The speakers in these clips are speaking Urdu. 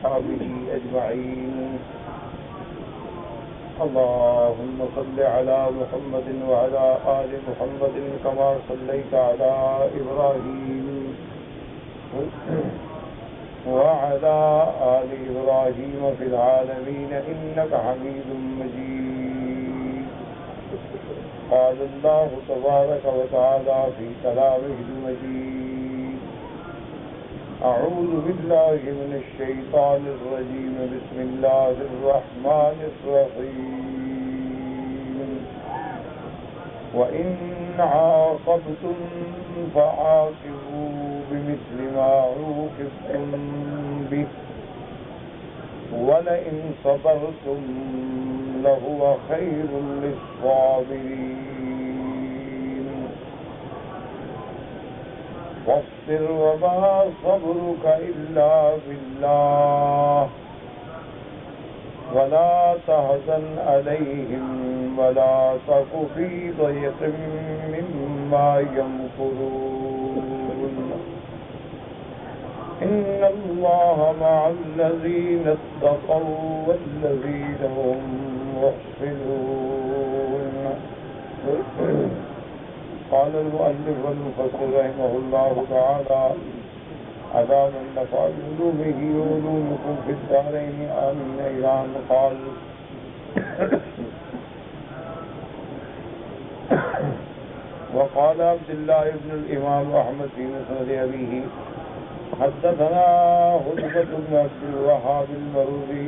وأصحابه أجمعين. اللهم صل على محمد وعلى آل محمد كما صليت على إبراهيم وعلى آل إبراهيم في العالمين إنك حميد مجيد. قال الله تبارك وتعالى في كلامه المجيد: أعوذ بالله من الشيطان الرجيم. بسم الله الرحمن الرحيم. وإن عاقبتم فعاقبوا بمثل ما عوقبتم به ولئن صبرتم لهو خير للصابرين. واصبر وما صبرك إلا بالله ولا تحزن عليهم ولا تك في ضيق مما يمكرون. إن الله مع الذين اتقوا والذين هم محسنون. قال المؤلف والمفسر رحمه الله تعالى: ألا من نفع بعلومه وعلومكم في الدارين آمين. إيران. قال: وقال عبد الله بن الإمام أحمد في مسند أبيه: حدثنا هدبة بن عبد الوهاب المروزي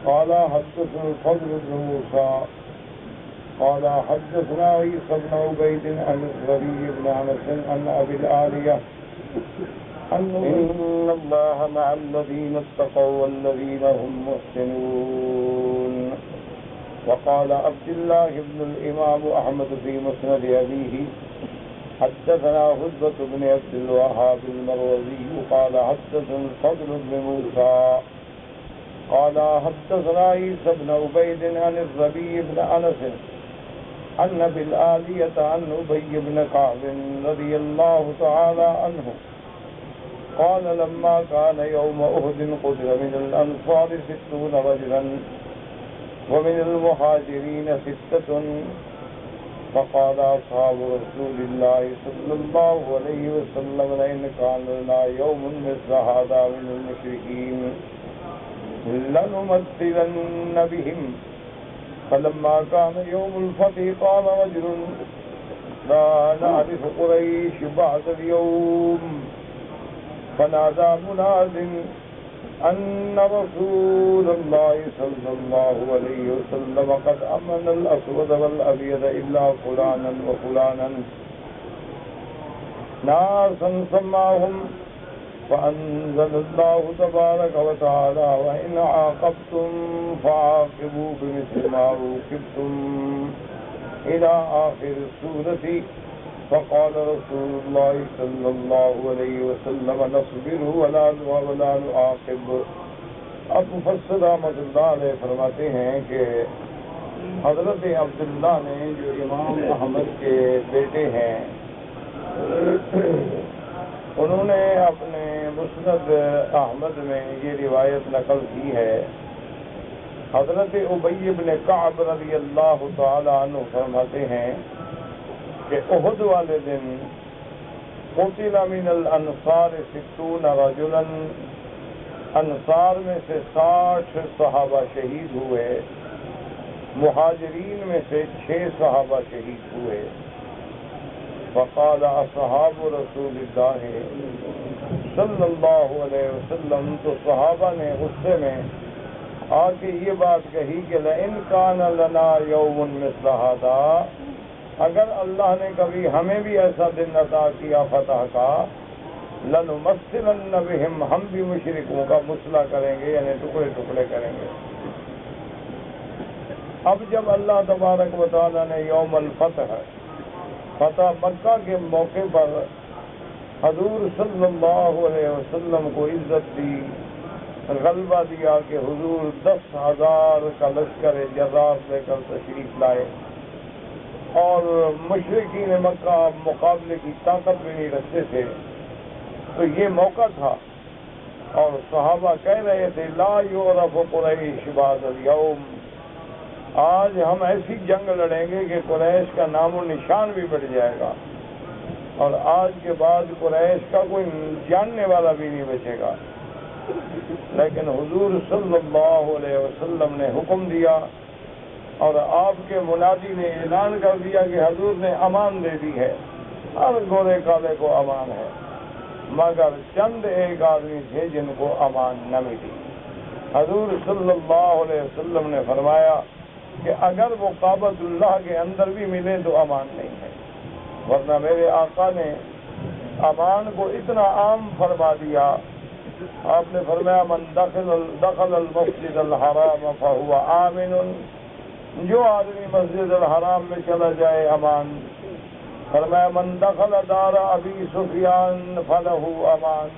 قال حدثنا الفضل بن موسى قال حدثنا عيسى بن عبيد عن الزبي بن أنس عن أبي العالية إن الله مع الذين اتقوا والذين هم محسنون. وقال عبد الله بن الإمام أحمد في مسند أبيه: حدثنا هدبة بن عبد الوهاب المروزي قال حدثنا الفضل بن موسى قال حدثنا عيسى بن عبيد عن الزبي بن أنس عن أبي العالية عن أبي بن كعب رضي الله تعالى عنه قال: لما كان يوم أحد قتل من الأنصار 60 رجلا ومن المهاجرين 6. فقال أصحاب رسول الله صلى الله عليه وسلم: لئن كان لنا يوم مثل هذا من المشركين لنمثلن بهم. فلما كان يوم الفتح قال رجل: لا نعرف قريش بعد اليوم. فنادى مناد أن رسول الله صلى الله عليه وسلم قد أمن الأسود والأبيض إلا فلانا وفلانا ناسا سماهم. فأنزل الله تبارك وتعالى: وإن عاقبتم فعاقبوا بمثل ما عوقبتم إلى آخر السورة. فقال رسول الله صلى الله عليه وسلم: نصبر ولا نعاقب. اب مفسر رحمۃ اللہ علیہ فرماتے ہیں کہ حضرت عبداللہ نے جو امام احمد کے بیٹے ہیں انہوں نے اپنے مسند احمد میں یہ روایت نقل کی ہے. حضرت ابی بن کعب رضی اللہ تعالی عنہ فرماتے ہیں کہ احد والے دن قتل من الانصار 60 رجلا، انصار میں سے 60 صحابہ شہید ہوئے، مہاجرین میں سے 6 صحابہ شہید ہوئے. فقال اصحاب رسول اللہ صلی اللہ علیہ وسلم، تو صحابہ نے غصے میں آ کے یہ بات کہی کہ لئن کان لنا یوم مثل ھذا، اگر اللہ نے کبھی ہمیں بھی ایسا دن عطا کیا فتح کا، لنمثلن بہم، ہم بھی مشرکوں کا مثلا کریں گے، یعنی ٹکڑے ٹکڑے کریں گے. اب جب اللہ تبارک و تعالیٰ نے یوم الفتح، فتح مکہ کے موقع پر حضور صلی اللہ علیہ وسلم کو عزت دی، غلبہ دیا کہ حضور 10,000 کا لشکر جرار لے کر تشریف لائے، اور مشرکین مکہ مقابلے کی طاقت بھی نہیں رکھتے تھے، تو یہ موقع تھا اور صحابہ کہہ رہے تھے لا یعرف قریش بعد اليوم، آج ہم ایسی جنگ لڑیں گے کہ قریش کا نام و نشان بھی مٹ جائے گا، اور آج کے بعد قریش کا کوئی جاننے والا بھی نہیں بچے گا۔ لیکن حضور صلی اللہ علیہ وسلم نے حکم دیا اور آپ کے منادی نے اعلان کر دیا کہ حضور نے امان دے دی ہے، ہر گورے کالے کو امان ہے، مگر چند ایک آدمی تھے جن کو امان نہ ملی۔ حضور صلی اللہ علیہ وسلم نے فرمایا کہ اگر وہ کعبۃ اللہ کے اندر بھی ملے تو امان نہیں ہے، ورنہ میرے آقا نے امان کو اتنا عام فرما دیا۔ آپ نے فرمایا من دخل المسجد الحرام فهو آمن، جو آدمی مسجد الحرام میں چلا جائے امان۔ فرمایا من دخل دار ابی سفیان فلہ امان،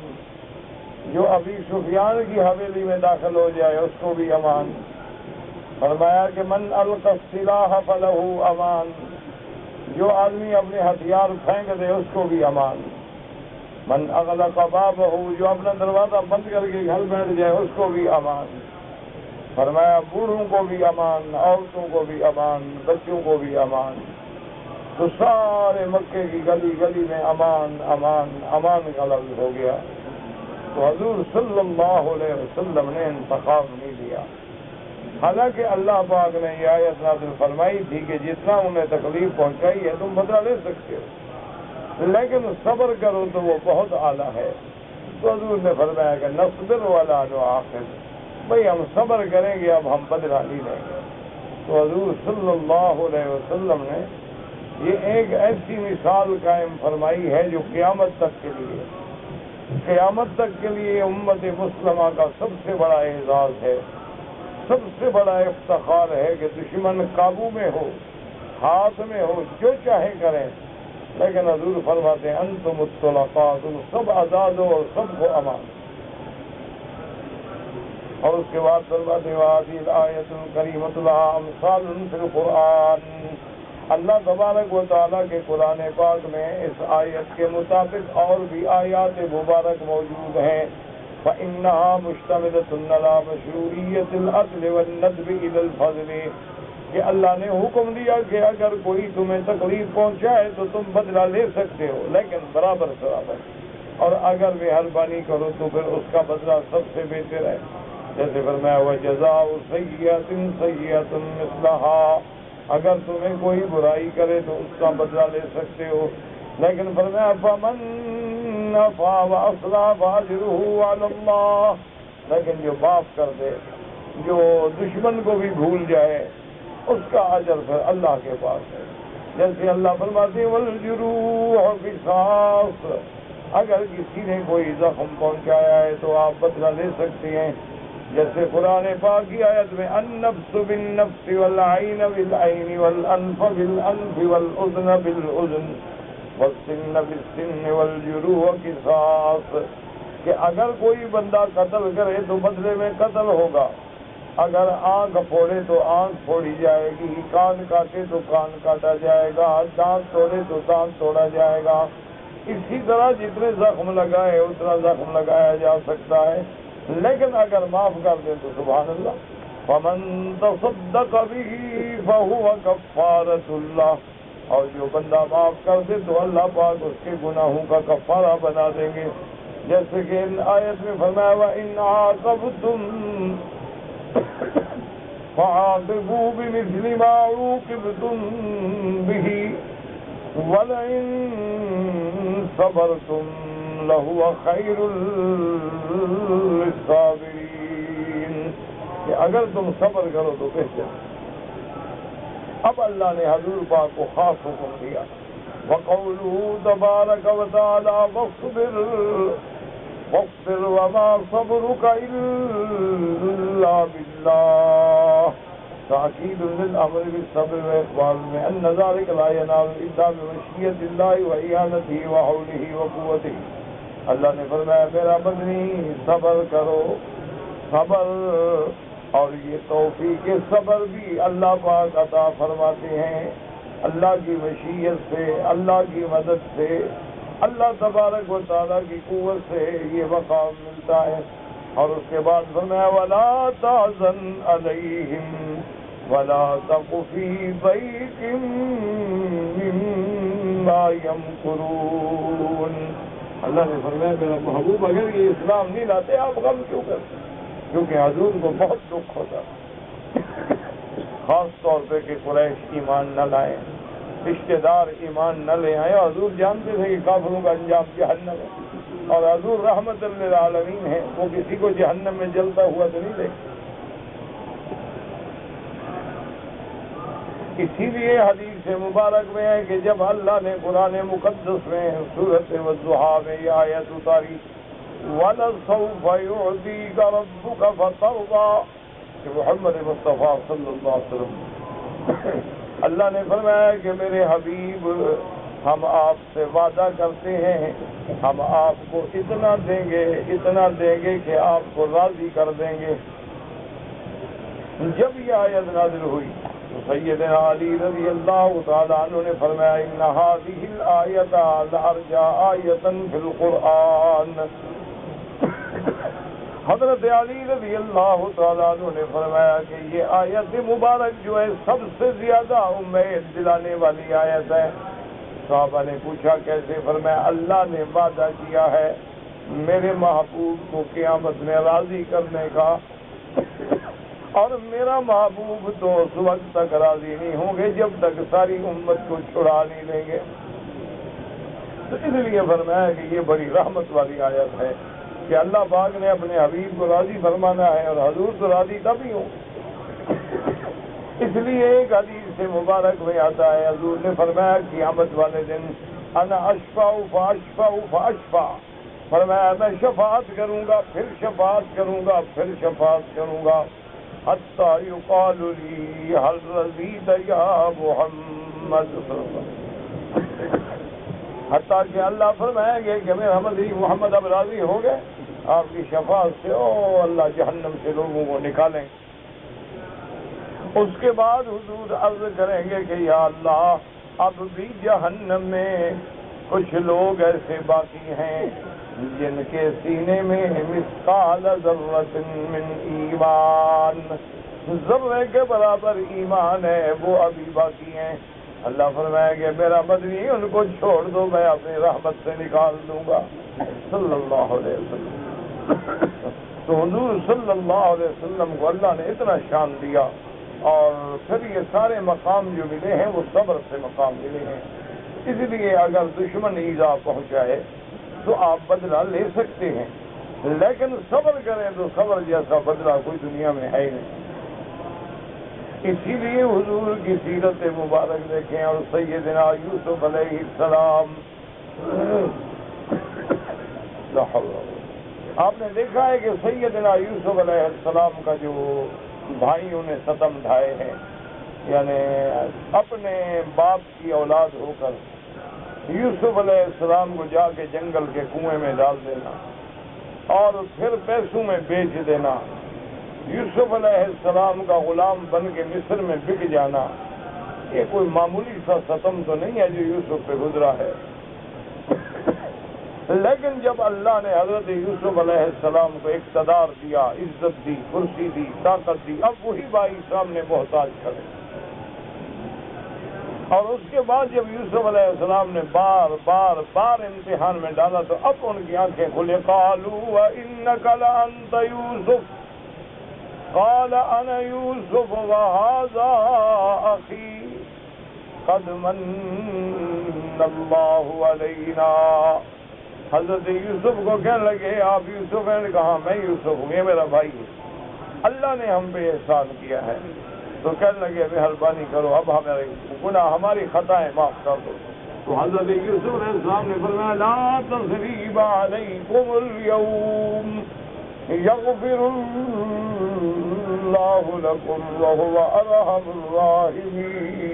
جو ابی سفیان کی حویلی میں داخل ہو جائے اس کو بھی امان۔ فرمایا کہ من القی السلاح فلہ امان، جو آدمی اپنے ہتھیار پھینک دے اس کو بھی امان۔ من اغلق بابہ، جو اپنا دروازہ بند کر کے گھر بیٹھ جائے اس کو بھی امان۔ فرمایا بوڑھوں کو بھی امان، عورتوں کو بھی امان، بچوں کو بھی امان۔ تو سارے مکے کی گلی گلی میں امان امان امان کا لفظ ہو گیا۔ تو حضور صلی اللہ علیہ وسلم نے انتخاب نہیں دیا، حالانکہ اللہ پاک نے یہ آیت نازل فرمائی تھی کہ جتنا انہیں تکلیف پہنچائی ہے تم بدلہ لے سکتے ہو، لیکن صبر کرو تو وہ بہت اعلیٰ ہے۔ تو حضور نے فرمایا کہ نصبر ولا نعاقب، بھئی ہم صبر کریں گے، اب ہم بدلہ نہیں لیں گے۔ تو حضور صلی اللہ علیہ وسلم نے یہ ایک ایسی مثال قائم فرمائی ہے جو قیامت تک کے لیے امت مسلمہ کا سب سے بڑا اعزاز ہے، سب سے بڑا افتخار ہے کہ دشمن قابو میں ہو، ہاتھ میں ہو، جو چاہے کریں، لیکن حضور فرماتے ہیں انتم الطلقاء، تم سب آزاد ہو اور سب کو امان۔ اور اس کے بعد فرماتے ہیں وَهَذِهِ الْآيَةُ الْكَرِيمَةُ لَهَا أَمْثَالٌ فِي الْقُرْآنِ، اللہ تبارک و تعالیٰ کے قرآن پاک میں اس آیت کے مطابق اور بھی آیات مبارک موجود ہیں۔ فَإِنَّهَا مُشْتَمِلَةٌ عَلَى مَشْرُوعِيَّةِ الْعَدْلِ وَالنَّدْبِ إِلَى الْفَضْلِ، کہ اللہ نے حکم دیا کہ اگر کوئی تمہیں تکلیف پہنچائے تو تم بدلہ لے سکتے ہو، لیکن برابر، اور اگر مہربانی کرو تو پھر اس کا بدلہ سب سے بہتر ہے۔ جیسے فرمایا وَجَزَاءُ سَيِّئَةٍ سَيِّئَةٌ مِثْلَهَا، اگر تمہیں کوئی برائی کرے تو اس کا بدلہ لے سکتے ہو، لیکن فرمایا فَمَنْ عَفَا وَأَصْلَحَ فَأَجْرُهُ عَلَى اللَّهِ، لیکن جو معاف کر دے، جو دشمن کو بھی بھول جائے، اس کا اجر پھر اللہ کے پاس ہے۔ جیسے اللہ فرماتے ہیں وَالْجُرُوحُ قِصَاصٌ، اگر کسی نے کوئی زخم پہنچایا ہے تو آپ بدلہ لے سکتے ہیں۔ جیسے قرآن پاک کی آیت میں النفس بالنفس والعین بالعین والانف بالانف والاذن بالاذن والسن بالسن والجروح قصاص، کہ اگر کوئی بندہ قتل کرے تو بدلے میں قتل ہوگا، اگر آنکھ پھوڑے تو آنکھ پھوڑی جائے گی، کان کاٹے تو کان کاٹا جائے گا، دانت توڑے تو دانت توڑا جائے گا۔ اسی طرح جتنے زخم لگائے اتنا زخم لگایا جا سکتا ہے، لیکن اگر معاف کر دیں تو سبحان اللہ فَمَن تَصَدَّقَ بِهِ فَهُوَ كَفَّارَةُ اللَّهِ، اور جو بندہ معاف کر دے تو اللہ پاک اس کے گناہوں کا کفارہ بنا دیں گے۔ جیسے کہ ان آیت میں فرمایا وَإِنْ عَاقَبْتُمْ فَعَاقِبُوا بِمِثْلِ مَا عُوقِبْتُمْ بِهِ وَلَئِن صَبَرْتُمْ لَهُوَ خَيْرٌ لِلصَّابِرِينَ، کہ اگر تم صبر کرو تو بہتر۔ اب اللہ نے حضور پاک کو خاص حکم دیا وَقَوْلُهُ تَبَارَكَ وَتَعَالَى وَاصْبِرْ وَمَا صَبْرُكَ إِلَّا بِاللَّهِ، تأكيد للأمر بالصبر وإقبال میں أن ذلك لا ينال إلا بمشيئة الله وإعانته وحوله وقوته۔ اللہ نے فرمایا میرا بندی صبر کرو، صبر، اور یہ توفیق صبر بھی اللہ پاک عطا فرماتے ہیں، اللہ کی مشیت سے، اللہ کی مدد سے، اللہ تبارک و تعالیٰ کی قوت سے یہ مقام ملتا ہے۔ اور اس کے بعد فرمایا وَلَا تَحْزَنْ عَلَيْهِمْ وَلَا تَقُ فِي ضَيْقٍ مِّمَّا يَمْكُرُونَ. اللہ نے فرمایا میرا محبوب اگر یہ اسلام نہیں لاتے آپ غم کیوں کرتے؟ کیونکہ حضور کو بہت دکھ ہوتا، خاص طور پہ کہ قریش ایمان نہ لائیں، رشتے دار ایمان نہ لے آئے. حضور جانتے تھے کہ کافروں کا انجام جہنم ہے، اور حضور رحمت للعالمین ہے، وہ کسی کو جہنم میں جلتا ہوا تو نہیں دیکھتے. اسی لیے حدیث مبارک میں ہے کہ جب اللہ نے قرآن مقدس میں سورۃ والضحیٰ میں یہ آیت اتاری وَلَسَوْفَ يُعْطِيكَ رَبُّكَ فَتَرْضَىٰ کہ محمد مصطفیٰ صلی اللہ علیہ وسلم اللہ نے فرمایا کہ میرے حبیب ہم آپ سے وعدہ کرتے ہیں ہم آپ کو اتنا دیں گے کہ آپ کو راضی کر دیں گے. جب یہ آیت نازل ہوئی تو سیدنا علی رضی اللہ تعالیٰ عنہ نے فرمایا ان هذه الآیۃ لأرجى آیۃ فی القرآن. حضرت علی رضی اللہ تعالیٰ عنہ نے فرمایا کہ یہ آیت مبارک جو ہے سب سے زیادہ امید دلانے والی آیت ہے. صحابہ نے پوچھا کیسے؟ فرمایا اللہ نے وعدہ کیا ہے میرے محبوب کو قیامت میں راضی کرنے کا، اور میرا محبوب تو اس وقت تک راضی نہیں ہوں گے جب تک ساری امت کو چھڑا نہیں لیں گے. تو اس لیے فرمایا کہ یہ بڑی رحمت والی آیت ہے کہ اللہ پاک نے اپنے حبیب کو راضی فرمانا ہے، اور حضور تو راضی تبھی ہوں. اس لیے ایک حدیث سے مبارک میں آتا ہے حضور نے فرمایا قیامت والے دن انا اشفع فاشفع فاشفع، فرمایا میں شفاعت کروں گا پھر شفاعت کروں گا پھر شفاعت کروں گا حتی یقال لی هل رضیت یا محمد، حتیٰ کہ اللہ فرمائیں گے کہ میرا محمد اب راضی ہو گئے آپ کی شفاعت سے، او اللہ جہنم سے لوگوں کو نکالیں. اس کے بعد حضور عرض کریں گے کہ یا اللہ اب بھی جہنم میں کچھ لوگ ایسے باقی ہیں جن کے سینے میں مثقال ذرۃ من ایمان، ذرے کے برابر ایمان ہے وہ ابھی باقی ہیں. اللہ فرمائے کہ میرا مدنی ان کو چھوڑ دو میں اپنی رحمت سے نکال دوں گا صلی اللہ علیہ وسلم. تو حضور صلی اللہ علیہ وسلم کو اللہ نے اتنا شان دیا، اور پھر یہ سارے مقام جو ملے ہیں وہ صبر سے مقام ملے ہیں. اس لیے اگر دشمن ایذا پہنچائے تو آپ بدلہ لے سکتے ہیں، لیکن صبر کریں تو صبر جیسا بدلہ کوئی دنیا میں ہے ہی نہیں. اسی لیے حضور کی سیرت مبارک دیکھیں اور سیدنا یوسف علیہ السلام آپ نے دیکھا ہے کہ سیدنا یوسف علیہ السلام کا جو بھائیوں نے ستم ڈھائے ہیں، یعنی اپنے باپ کی اولاد ہو کر یوسف علیہ السلام کو جا کے جنگل کے کنویں میں ڈال دینا اور پھر پیسوں میں بیچ دینا، یوسف علیہ السلام کا غلام بن کے مصر میں بک جانا، یہ کوئی معمولی سا ستم تو نہیں ہے جو یوسف پہ گزرا ہے. لیکن جب اللہ نے حضرت یوسف علیہ السلام کو اقتدار دیا، عزت دی، کرسی دی، طاقت دی، اب وہی بھائی سامنے محتاج کھڑے. اور اس کے بعد جب یوسف علیہ السلام نے بار بار امتحان میں ڈالا تو اب ان کی آنکھیں کھلے. قالوا وَإِنَّكَ لَأَنْتَ يُوسُفُ قَالَ أَنَا يُوسُفُ وَهَذَا أَخِي قَدْ مَنَّ اللَّهُ عَلَيْنَا. حضرت یوسف کو کہنے لگے آپ یوسف ہیں؟ نے کہا میں یوسف ہوں، یہ میرا بھائی ہے، اللہ نے ہم پہ احسان کیا ہے. تو کہنے لگے مہربانی کرو اب ہمارے گناہ ہماری خطائیں معاف کر دو. تو حضرت یوسف علیہ السلام نے فرمایا لا تثریب علیکم اليوم یغفر اللہ لکم وهو ارحم الراحمین.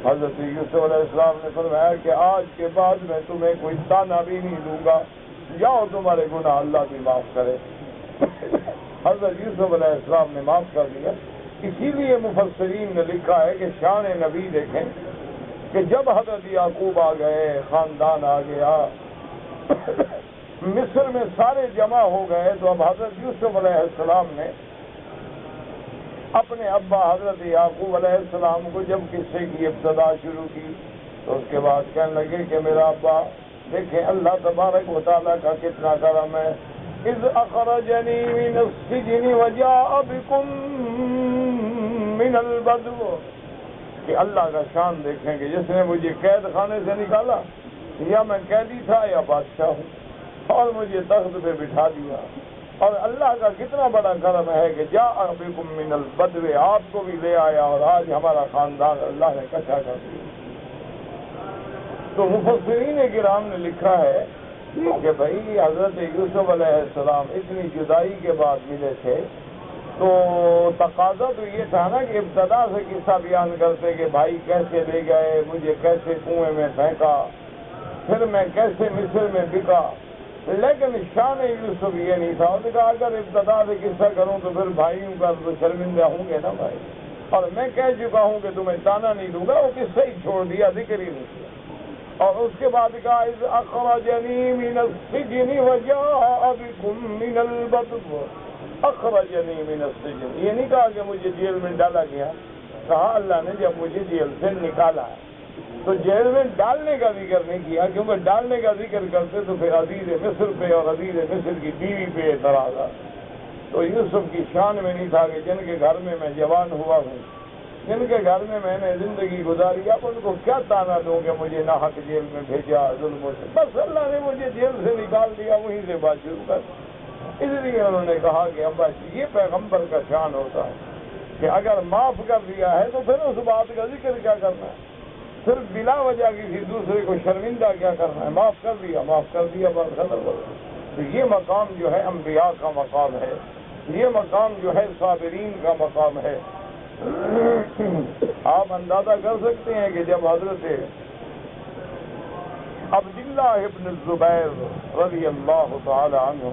حضرت یوسف علیہ السلام نے فرمایا کہ آج کے بعد میں تمہیں کوئی تانا بھی نہیں دوں گا، جاؤ تمہارے گناہ اللہ بھی معاف کرے. حضرت یوسف علیہ السلام نے معاف کر دیا. اسی لیے مفسرین نے لکھا ہے کہ شان نبی دیکھیں کہ جب حضرت یعقوب آ گئے، خاندان آ گیا، مصر میں سارے جمع ہو گئے تو اب حضرت یوسف علیہ السلام نے اپنے ابا حضرت یعقوب علیہ السلام کو جب قصے کی ابتدا شروع کی تو اس کے بعد کہنے لگے کہ میرا ابا دیکھیں اللہ تبارک و تعالیٰ کا کتنا کرم ہے، اذ اخرجنی من السجن وجاء بکم من البدو، کہ اللہ کا شان دیکھیں کہ جس نے مجھے قید خانے سے نکالا، یا میں قیدی تھا یا بادشاہ ہوں، اور مجھے تخت پہ بٹھا دیا، اور اللہ کا کتنا بڑا کرم ہے کہ جاء بکم من البدو، آپ کو بھی لے آیا اور آج ہمارا خاندان اللہ نے اکٹھا کر دیا۔ تو مفسرین کرام نے لکھا ہے کہ بھائی حضرت یوسف علیہ السلام اتنی جدائی کے بعد ملے تھے تو تقاضا تو یہ تھا نا کہ ابتدا سے قصہ بیان کرتے کہ بھائی کیسے لے گئے، مجھے کیسے کنویں میں پھینکا، پھر میں کیسے مصر میں بکا، لیکن شان یوسف یہ نہیں تھا۔ انہوں نے کہا اگر ابتدا سے قصہ کروں تو پھر بھائیوں کا تو شرمندہ ہوں گے نا بھائی، اور میں کہہ چکا ہوں کہ تمہیں تانا نہیں دوں گا، وہ قصہ ہی چھوڑ دیا، ذکر ہی نہیں کیا۔ اور اس کے بعد کہا اذ اخرجنی من السجن وجاء بکم من البدو، اخرجنی من السجن، یہ نہیں کہا کہ مجھے جیل میں ڈالا گیا، کہا اللہ نے جب مجھے جیل سے نکالا ہے۔ تو جیل میں ڈالنے کا ذکر نہیں کیا، کیونکہ ڈالنے کا ذکر کرتے تو پھر عزیز مصر پہ اور عزیز مصر کی بیوی پہ اعتراض آتا۔ تو یوسف کی شان میں نہیں تھا کہ جن کے گھر میں میں جوان ہوا ہوں، جن کے گھر میں میں نے زندگی گزاری، اب ان کو کیا تانا دوں کہ مجھے ناحق جیل میں بھیجا ظلموں سے، بس اللہ نے مجھے جیل سے نکال دیا، وہیں سے بات شروع کر۔ اس لیے انہوں نے کہا کہ ابا یہ پیغمبر کا شان ہوتا ہے کہ اگر معاف کر دیا ہے تو پھر اس بات کا ذکر کیا کرنا ہے، صرف بلا وجہ کسی دوسرے کو شرمندہ کیا کرنا ہے، معاف کر دیا بات ختم ہو گئی۔ تو یہ مقام جو ہے انبیاء کا مقام ہے، یہ مقام جو ہے صابرین کا مقام ہے۔ آپ اندازہ کر سکتے ہیں کہ جب حضرت عبداللہ ابن الزبیر رضی اللہ تعالی عنہ،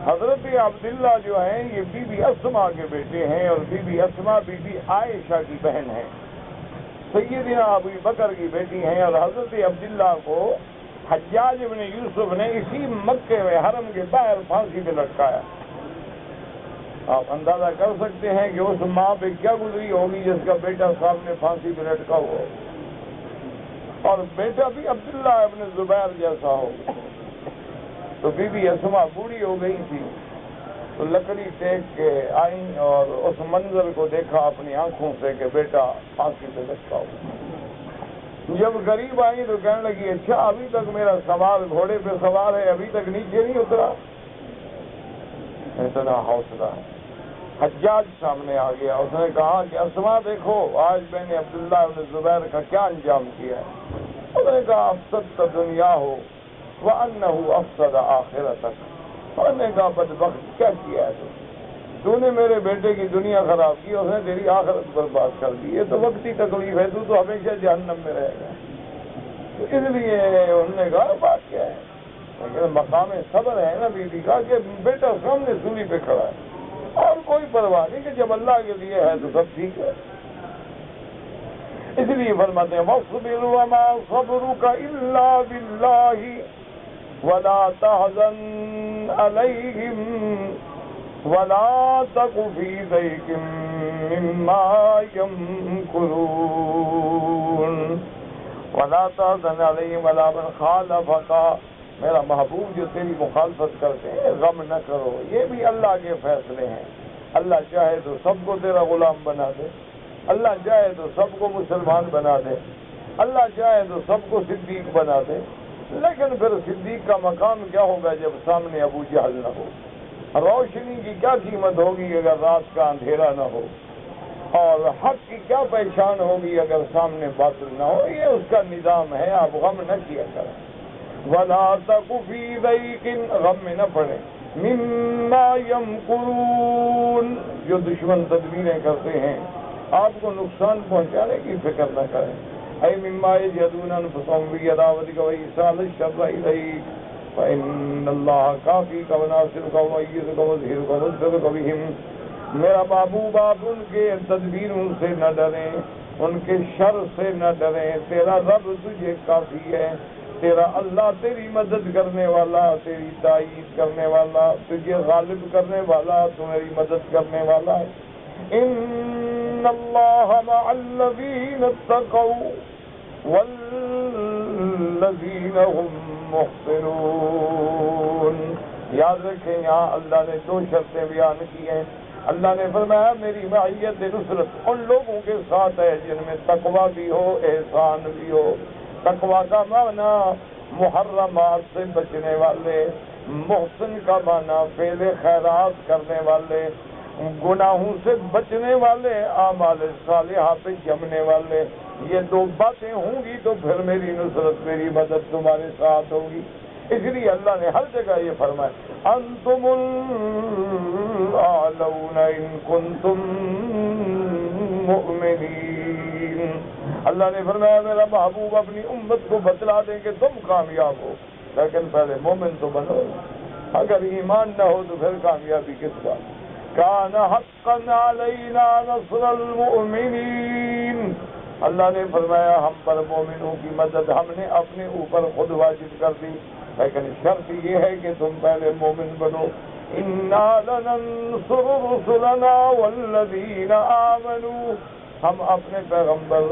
حضرت عبداللہ جو ہیں یہ بی بی اسماء کے بیٹے ہیں، اور بی بی اسماء بی بی عائشہ کی بہن ہیں، سیدنا ابو بکر کی بیٹی ہیں، اور حضرت عبداللہ کو حجاج ابن یوسف نے اسی مکے میں حرم کے باہر پھانسی پہ لٹکایا۔ آپ اندازہ کر سکتے ہیں کہ اس ماں پہ کیا گزری ہوگی جس کا بیٹا سامنے پھانسی پہ لٹکا ہوا، اور بیٹا بھی عبداللہ ابن زبیر جیسا ہو۔ تو بی بی اسماء بوڑھی ہو گئی تھی، تو لکڑی ٹیک کے آئیں اور اس منظر کو دیکھا اپنی آنکھوں سے کہ بیٹا پھانسی پہ لٹکا ہوا۔ جب قریب آئی تو کہنے لگی اچھا ابھی تک میرا سوار گھوڑے پہ سوار ہے، ابھی تک نیچے نہیں اترا؟ اتنا حوصلہ ہے۔ حجاج سامنے آ گیا، اس نے کہا کہ اسماء دیکھو آج میں نے عبداللہ ابن زبیر کا کیا انجام کیا ہے۔ اس نے کہا افسدت دنیا ہو وَأَنَّهُ أَفْسَدَ آخِرَتَكَ، اس نے کہا بدبخت کیا کیا ہے تو نے میرے بیٹے کی دنیا خراب کی، اس نے تیری آخرت برباد کر دی، یہ تو وقتی تکلیف ہے، تو ہمیشہ جہنم میں رہے گا۔ تو اس لیے انہوں نے کہا بات کیا ہے، لیکن مقام صبر ہے نا بیوی کا کہ بیٹا سامنے سولی پہ کھڑا ہے اور کوئی پرواہ نہیں کہ جب اللہ کے لیے ہے تو سب ٹھیک ہے۔ اس لیے فرماتے ہیں وَاصْبِرْ وَمَا صَبْرُكَ إِلَّا بِاللَّهِ وَلَا تَحْزَنْ عَلَيْهِمْ وَلَا تَكُ فِي ضَيْقٍ مِّمَّا يَمْكُرُونَ وَلَا تَحْزَنْ عَلَيْهِمْ وَلَا مَنْ خَالَفَكَ، میرا محبوب جو تیری مخالفت کرتے ہیں غم نہ کرو، یہ بھی اللہ کے فیصلے ہیں۔ اللہ چاہے تو سب کو تیرا غلام بنا دے، اللہ چاہے تو سب کو مسلمان بنا دے، اللہ چاہے تو سب کو صدیق بنا دے، لیکن پھر صدیق کا مقام کیا ہوگا جب سامنے ابو جہل نہ ہو؟ روشنی کی کیا قیمت ہوگی اگر رات کا اندھیرا نہ ہو؟ اور حق کی کیا پہچان ہوگی اگر سامنے باطل نہ ہو؟ یہ اس کا نظام ہے، آپ غم نہ کیا کریں۔ وَلَا تَكُ فِي ضَيْقٍ، غم میں نہ پڑے، مِمَّا يَمْكُرُونَ، جو دشمن تدبیریں کرتے ہیں آپ کو نقصان پہنچانے کی فکر نہ کریں۔ اے مما یجدون انفسهم بعداوتک وایصال الشر الیک فإن اللہ کافیک وناصرک ومؤیدک ومظہرک ومنصرک بہم، میرا محبوب آپ ان کے تدبیروں سے نہ ڈریں، ان کے شر سے نہ ڈریں، تیرا رب تجھے کافی ہے، تیرا اللہ تیری مدد کرنے والا، تیری تائید کرنے والا، تجھے غالب کرنے والا، تمہاری مدد کرنے والا ہے۔ ان اللہ مع الذین اتقوا والذین هم محسنون۔ یاد رکھیں یہاں اللہ نے دو شرطیں بیان کی ہیں۔ اللہ نے فرمایا میری معیت نصرت ان لوگوں کے ساتھ ہے جن میں تقویٰ بھی ہو، احسان بھی ہو۔ تقویٰ کا معنی محرمات سے بچنے والے، محسن کا معنی فعل خیرات کرنے والے، گناہوں سے بچنے والے، اعمال صالحہ پہ جمنے والے۔ یہ دو باتیں ہوں گی تو پھر میری نصرت، میری مدد تمہارے ساتھ ہوگی۔ اس لیے اللہ نے ہر جگہ یہ فرمایا انتم الاعلون ان کنتم مؤمنین۔ اللہ نے فرمایا میرا محبوب اپنی امت کو بتلا دیں کہ تم کامیاب ہو، لیکن پہلے مومن تو بنو۔ اگر ایمان نہ ہو تو پھر کامیابی کس بات؟ کان حقا علینا نصر المؤمنین۔ اللہ نے فرمایا ہم پر مومنوں کی مدد ہم نے اپنے اوپر خود واجب کر دی، لیکن شرط یہ ہے کہ تم پہلے مومن بنو۔ انا لننصر رسلنا والذین آمنوا، ہم اپنے پیغمبر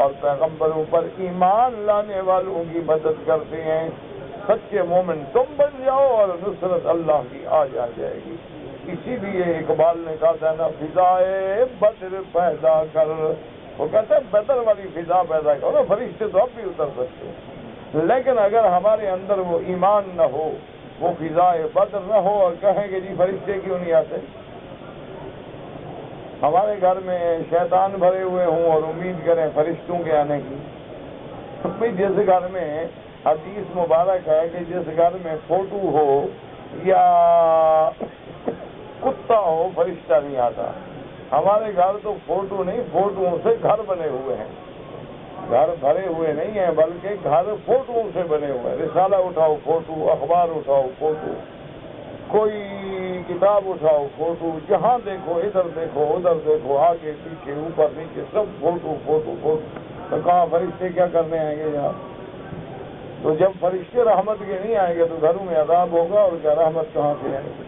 اور پیغمبروں پر ایمان لانے والوں کی مدد کرتے ہیں۔ سچے مومن تم بن جاؤ اور نصرت اللہ کی آ جائے گی۔ اسی لیے اقبال نے کہا تھا نا فضائے بدر پیدا کر، وہ کہتے ہیں بدر والی فضا پیدا کرو، فرشتے تو اب بھی اتر سکتے ہیں، لیکن اگر ہمارے اندر وہ ایمان نہ ہو، وہ فضائے بدر نہ ہو اور کہیں کہ جی فرشتے کیوں نہیں آتے، ہمارے گھر میں شیطان بھرے ہوئے ہوں اور امید کریں فرشتوں کے آنے کی۔ جس گھر میں حدیث مبارک ہے کہ جس گھر میں فوٹو ہو یا کتا ہو فرشتہ نہیں آتا۔ ہمارے گھر تو فوٹو نہیں، فوٹوؤں سے گھر بنے ہوئے ہیں، گھر بھرے ہوئے نہیں ہیں بلکہ گھر فوٹوؤں سے بنے ہوئے ہیں۔ رسالہ اٹھاؤ فوٹو، اخبار اٹھاؤ فوٹو، کوئی کتاب اٹھاؤ فوٹو، جہاں دیکھو ادھر دیکھو ادھر دیکھو، آگے پیچھے اوپر نیچے سب فوٹو فوٹو فوٹو۔ تو کہاں فرشتے کیا کرنے آئیں گے یہاں؟ تو جب فرشتے رحمت کے نہیں آئیں گے تو گھروں میں عذاب ہوگا، اور کیا رحمت کہاں سے آئے گی؟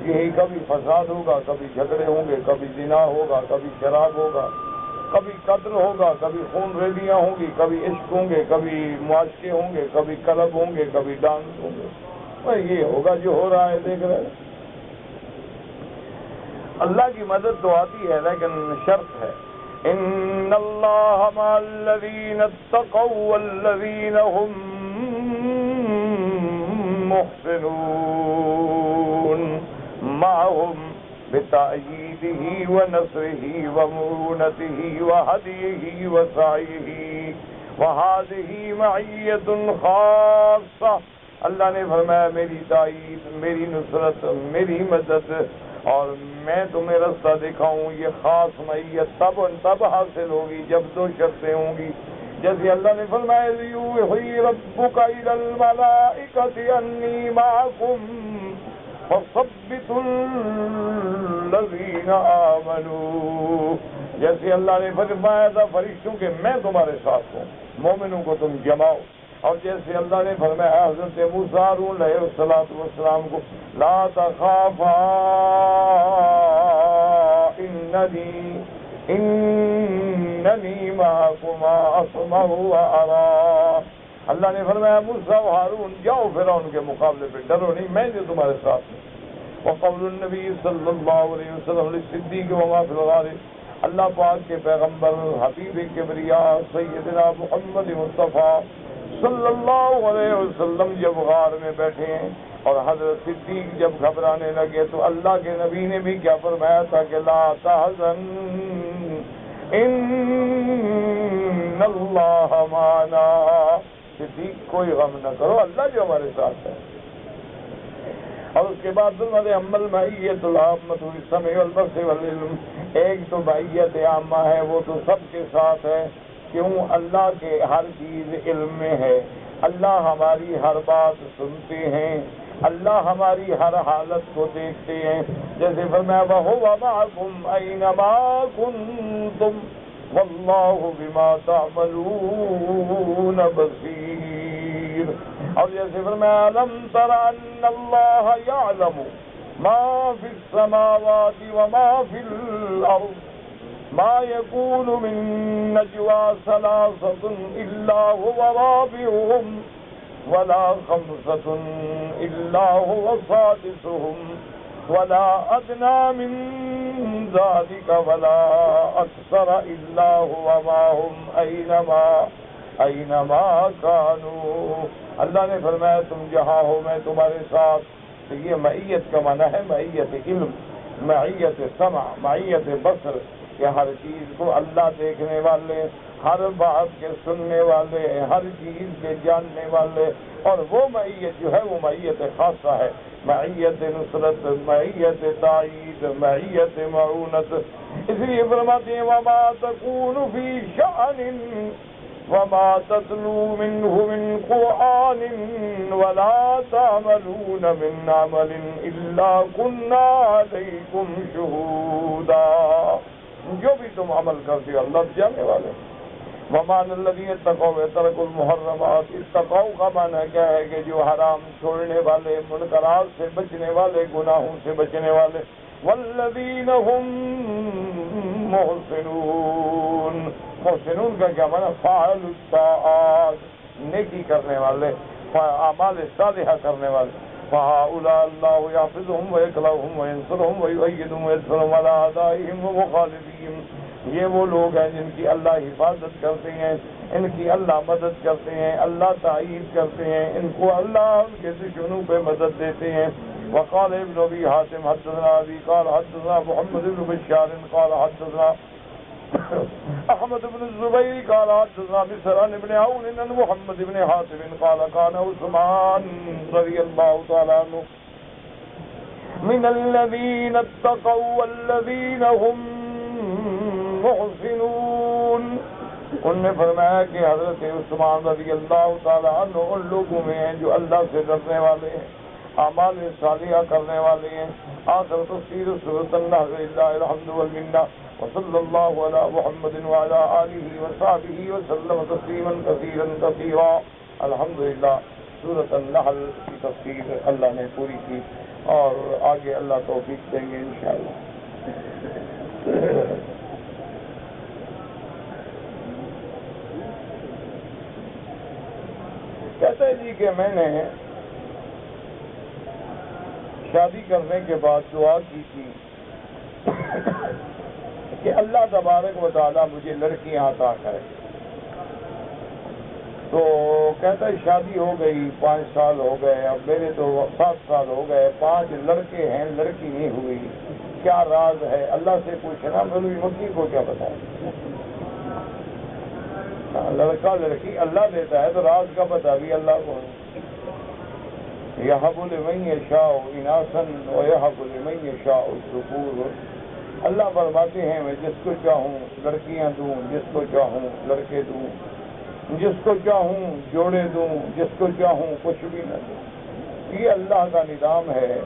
یہی کبھی فساد ہوگا، کبھی جھگڑے ہوں گے، کبھی زنا ہوگا، کبھی شراب ہوگا، کبھی قتل ہوگا، کبھی خون ریلیاں ہوں گی، کبھی عشق ہوں گے، کبھی معاشقے ہوں گے، کبھی کلب ہوں گے، کبھی ڈانس ہوں گے۔ یہ ہوگا جو ہو رہا ہے دیکھ رہے ہیں۔ اللہ کی مدد تو آتی ہے لیکن شرط ہے ان اللہ مع الذین اتقوا والذین هم محسنون، معهم بتأییدہ ونصرہ ومعونتہ وہدیہ وسعیہ وہذہ معیت خاصہ۔ اللہ نے فرمایا میری تائید، میری نصرت، میری مدد اور میں تمہیں رستہ دکھاؤں، یہ خاص معیت تب حاصل ہوگی جب دو شرطیں ہوں گی۔ جیسے اللہ نے فرمایا یوحی ربک الی الملائکۃ انی معکم فثبتوا الذین آمنوا، جیسے اللہ نے فرمایا تھا فرشتوں کے میں تمہارے ساتھ ہوں، مومنوں کو تم جماؤ۔ اور جیسے اللہ نے فرمایا حضرت موسیٰ علیہ السلام کو لا تخافا اننی معکما اسمع وارا، اللہ نے فرمایا موسیٰ و ہارون جاؤ فرعون کے مقابلے پہ، ڈرو نہیں، میں جو تمہارے ساتھ ہوں۔ وقول النبی صلی اللہ علیہ وسلم للصدیق وما فی الغار، اللہ پاک کے پیغمبر حبیب کبریا سیدنا محمد مصطفیٰ صلی اللہ علیہ وسلم جب غار میں بیٹھے ہیں اور حضرت صدیق جب گھبرانے لگے تو اللہ کے نبی نے بھی کیا فرمایا تھا کہ لا تحزن ان اللہ معنا، صدیق کوئی غم نہ کرو، اللہ جو ہمارے ساتھ ہے۔ اور اس کے بعد عمل معیت العامۃ بالسمع والبصر والعلم، ایک تو معیت عامہ ہے وہ تو سب کے ساتھ ہے، کیوں؟ اللہ کے ہر چیز علم میں ہے، اللہ ہماری ہر بات سنتے ہیں، اللہ ہماری ہر حالت کو دیکھتے ہیں۔ جیسے فرمایا وَهُوَ مَعَكُمْ أَيْنَمَا كُنتُمْ وَاللَّهُ بِمَا تَعْمَلُونَ بَصِيرٌ۔ بصیر. اور جیسے فرمایا الم تر ان اللہ یعلم ما فی السماوات وما فی الارض ما يكون من نجوى ثلاثة إلا هو رابعهم ولا خمسة إلا هو سادسهم ولا أدنى من ذلك ولا أكثر إلا هو معهم أينما كانوا. اللہ نے فرمایا تم جہاں ہو میں تمہارے ساتھ. تو یہ معیت کا معنی ہے معیت علم، معیت سمع، معیت بصر، کہ ہر چیز کو اللہ دیکھنے والے، ہر بات کے سننے والے، ہر چیز کے جاننے والے. اور وہ معیت جو ہے وہ معیت خاصہ ہے، معیت نصرت، معیت تائید، معیت معونت. اس لیے فرماتے ہیں وما تکون فی شأن وما تتلو منه من قرآن ولا تعملون من عمل إلا كنا عليكم شهودا. جو بھی تم عمل کرتے ہو اللہ جاننے والے. ومان الذین اتقوا وترکوا المحرمات. اتقوا کا معنی کیا ہے کہ جو حرام چھوڑنے والے، منکرات سے بچنے والے، گناہوں سے بچنے والے. والذین هم محسنون. محسنون کا کیا معنی؟ فاعل الطاعات، نیکی کرنے والے، اعمال صالحہ کرنے والے. فهؤلاء الله يحفظهم ويكلهم وينصرهم ويؤيدهم ويدفعهم على أعدائهم ومخالفهم. یہ وہ لوگ ہیں جن کی اللہ حفاظت کرتے ہیں، ان کی اللہ مدد کرتے ہیں، اللہ تائید کرتے ہیں، ان کو اللہ ان کے دشمنوں پہ مدد دیتے ہیں. وقال ابن ابي حاتم حدثنا ابي قال حدثنا محمد بن بشار قال حدثنا احمد بن الزبير قال حدثنا بشر بن عون ان محمد بن حاتم قال كان عثمان رضي الله تعالى عنه من الذين اتقوا والذين هم محسنون. ان نے فرمایا کہ حضرت عثمان رضی اللہ تعالی عنہ ان لوگوں میں ہیں جو اللہ سے ڈرنے والے ہیں، اعمال صالحہ کرنے والے ہیں. آخر تفسیر سورۃ النحل للہ الحمد والمنہ وصلی اللہ علی محمد وعلی آلہ وصحبہ وسلم تسلیما کثیرا کثیرا. الحمدللہ سورۃ النحل کی تفسیر اللہ نے پوری کی اور آگے اللہ توفیق دیں گے انشاءاللہ. کہتے ہیں جی کہ میں نے شادی کرنے کے بعد دعا کی تھی کہ اللہ تبارک و تعالیٰ مجھے لڑکیاں عطا کرے. تو کہتا ہے شادی ہو گئی، 5 سال ہو گئے، اب میرے تو 7 سال ہو گئے، 5 لڑکے ہیں، لڑکی نہیں ہوئی، کیا راز ہے؟ اللہ سے پوچھنا، مولوی مکی کو کیا بتائیں؟ لڑکا لڑکی اللہ دیتا ہے تو راز کا پتہ بھی اللہ کو ہے. یہب لمن یشاء اناثا ویہب لمن یشاء الذکور. اللہ فرماتے ہیں میں جس کو چاہوں لڑکیاں دوں، جس کو چاہوں لڑکے دوں، جس کو چاہوں جوڑے دوں، جس کو چاہوں کچھ بھی نہ دوں. یہ اللہ کا نظام ہے.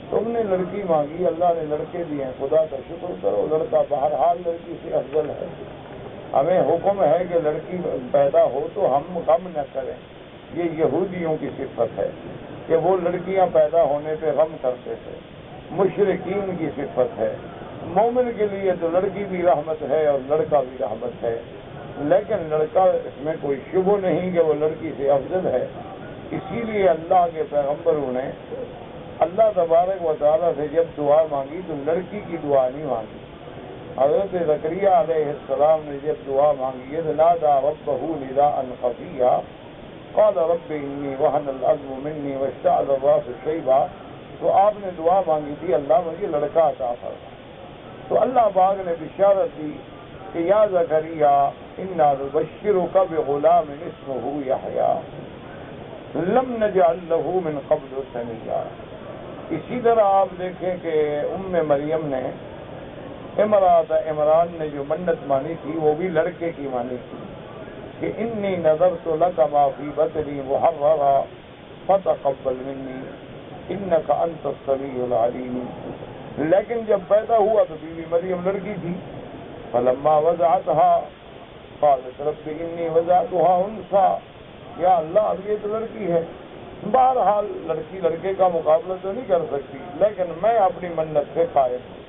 تم نے لڑکی مانگی، اللہ نے لڑکے دیے، خدا کا شکر کرو. لڑکا بہرحال لڑکی سے افضل ہے. ہمیں حکم ہے کہ لڑکی پیدا ہو تو ہم غم نہ کریں. یہ یہودیوں کی صفت ہے کہ وہ لڑکیاں پیدا ہونے پہ غم کرتے تھے. مشرکین کی صفت ہے. مومن کے لیے تو لڑکی بھی رحمت ہے اور لڑکا بھی رحمت ہے، لیکن لڑکا اس میں کوئی شبہ نہیں کہ وہ لڑکی سے افضل ہے. اسی لیے اللہ کے پیغمبروں نے اللہ تبارک و تعالیٰ سے جب دعا مانگی تو لڑکی کی دعا نہیں مانگی. حضرت زکریہ علیہ السلام نے جب دعا مانگی اذ نادى ربه نداء خفيا قال رب اني وهن العظم مني واشتعل الراس شيبا، تو آپ نے دعا مانگی تھی اللہ مجھے لڑکا عطا فرما. تو اللہ پاک نے بشارت دی کہ یا زکریا انا نبشرک بغلام اسمہ یحییٰ لم نجعل له من قبل سمیا. اسی طرح آپ دیکھیں کہ مریم نے امرات عمران نے جو منت مانی تھی وہ بھی لڑکے کی مانی تھی کہ انی نذرت لک ما فی بطنی محررا فتقبل منی انک انت السمیع العلیم. لیکن جب پیدا ہوا تو بیوی مریم لڑکی تھی. فلما وضعتها قالت رب انی وضعتها انثى. یا اللہ اب یہ تو لڑکی ہے، بہرحال لڑکی لڑکے کا مقابلہ تو نہیں کر سکتی، لیکن میں اپنی منت سے قائم ہوں۔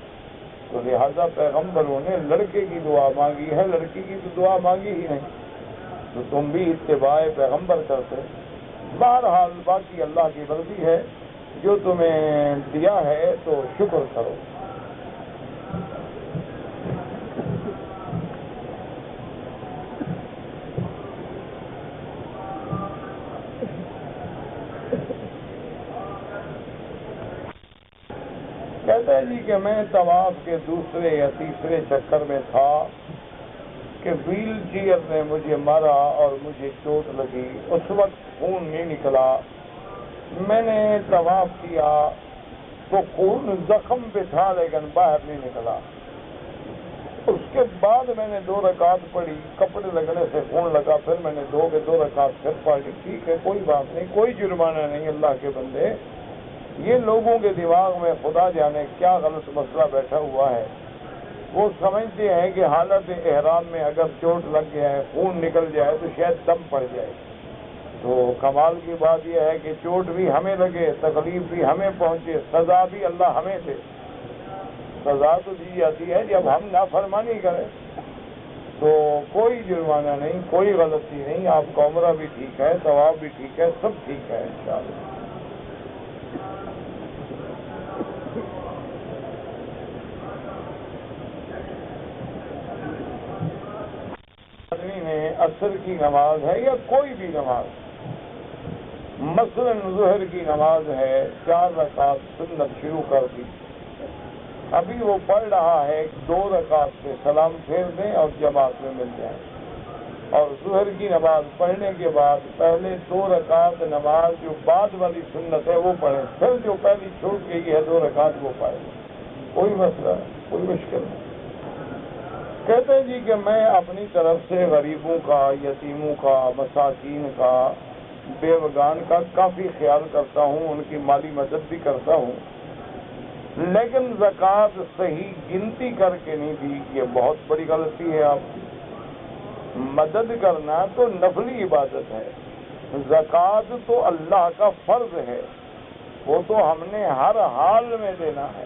تو لہذا پیغمبروں نے لڑکے کی دعا مانگی ہے، لڑکی کی تو دعا مانگی ہی نہیں، تو تم بھی اتباع پیغمبر کرتے۔ بہرحال باقی اللہ کی مرضی ہے، جو تمہیں دیا ہے تو شکر کرو۔ کہتا ہے جی کہ میں طواف کے دوسرے یا تیسرے چکر میں تھا کہ ویل چیئر نے مجھے مارا اور مجھے چوٹ لگی، اس وقت خون نہیں نکلا، میں نے طواف کیا تو خون زخم پہ تھا لیکن باہر نہیں نکلا، اس کے بعد میں نے 2 رکعت پڑھی، کپڑے لگنے سے خون لگا، پھر میں نے 2 رکعت پھر پڑھی، ٹھیک ہے کوئی بات نہیں، کوئی جرمانہ نہیں، اللہ کے بندے یہ لوگوں کے دماغ میں خدا جانے کیا غلط مسئلہ بیٹھا ہوا ہے، وہ سمجھتے ہیں کہ حالت احرام میں اگر چوٹ لگ جائے خون نکل جائے تو شاید دم پڑ جائے، تو کمال کی بات یہ ہے کہ چوٹ بھی ہمیں لگے، تکلیف بھی ہمیں پہنچے، سزا بھی اللہ ہمیں دے۔ سزا تو دی جاتی ہے جب ہم نافرمانی کریں، تو کوئی جرمانہ نہیں، کوئی غلطی نہیں، آپ کا عمرہ بھی ٹھیک ہے، طواف بھی ٹھیک ہے، سب ٹھیک ہے انشاءاللہ۔ آدمی نے عصر کی نماز ہے یا کوئی بھی نماز، مثلاً ظہر کی نماز ہے، 4 رکعت سنت شروع کر دی، ابھی وہ پڑھ رہا ہے، 2 رکعت سے سلام پھیر دیں اور جماعت میں مل جائیں، اور ظہر کی نماز پڑھنے کے بعد پہلے 2 رکعت نماز جو بعد والی سنت ہے وہ پڑھیں، پھر جو پہلی چھوٹ گئی ہے 2 رکعت وہ پڑھیں، کوئی مسئلہ نہیں، کوئی مشکل نہیں۔ کہتے ہیں جی کہ میں اپنی طرف سے غریبوں کا، یتیموں کا، مساکین کا، بیوگان کا کافی خیال کرتا ہوں، ان کی مالی مدد بھی کرتا ہوں، لیکن زکوٰۃ صحیح گنتی کر کے نہیں دی، یہ بہت بڑی غلطی ہے آپ کی۔ مدد کرنا تو نفلی عبادت ہے، زکوٰۃ تو اللہ کا فرض ہے، وہ تو ہم نے ہر حال میں دینا ہے،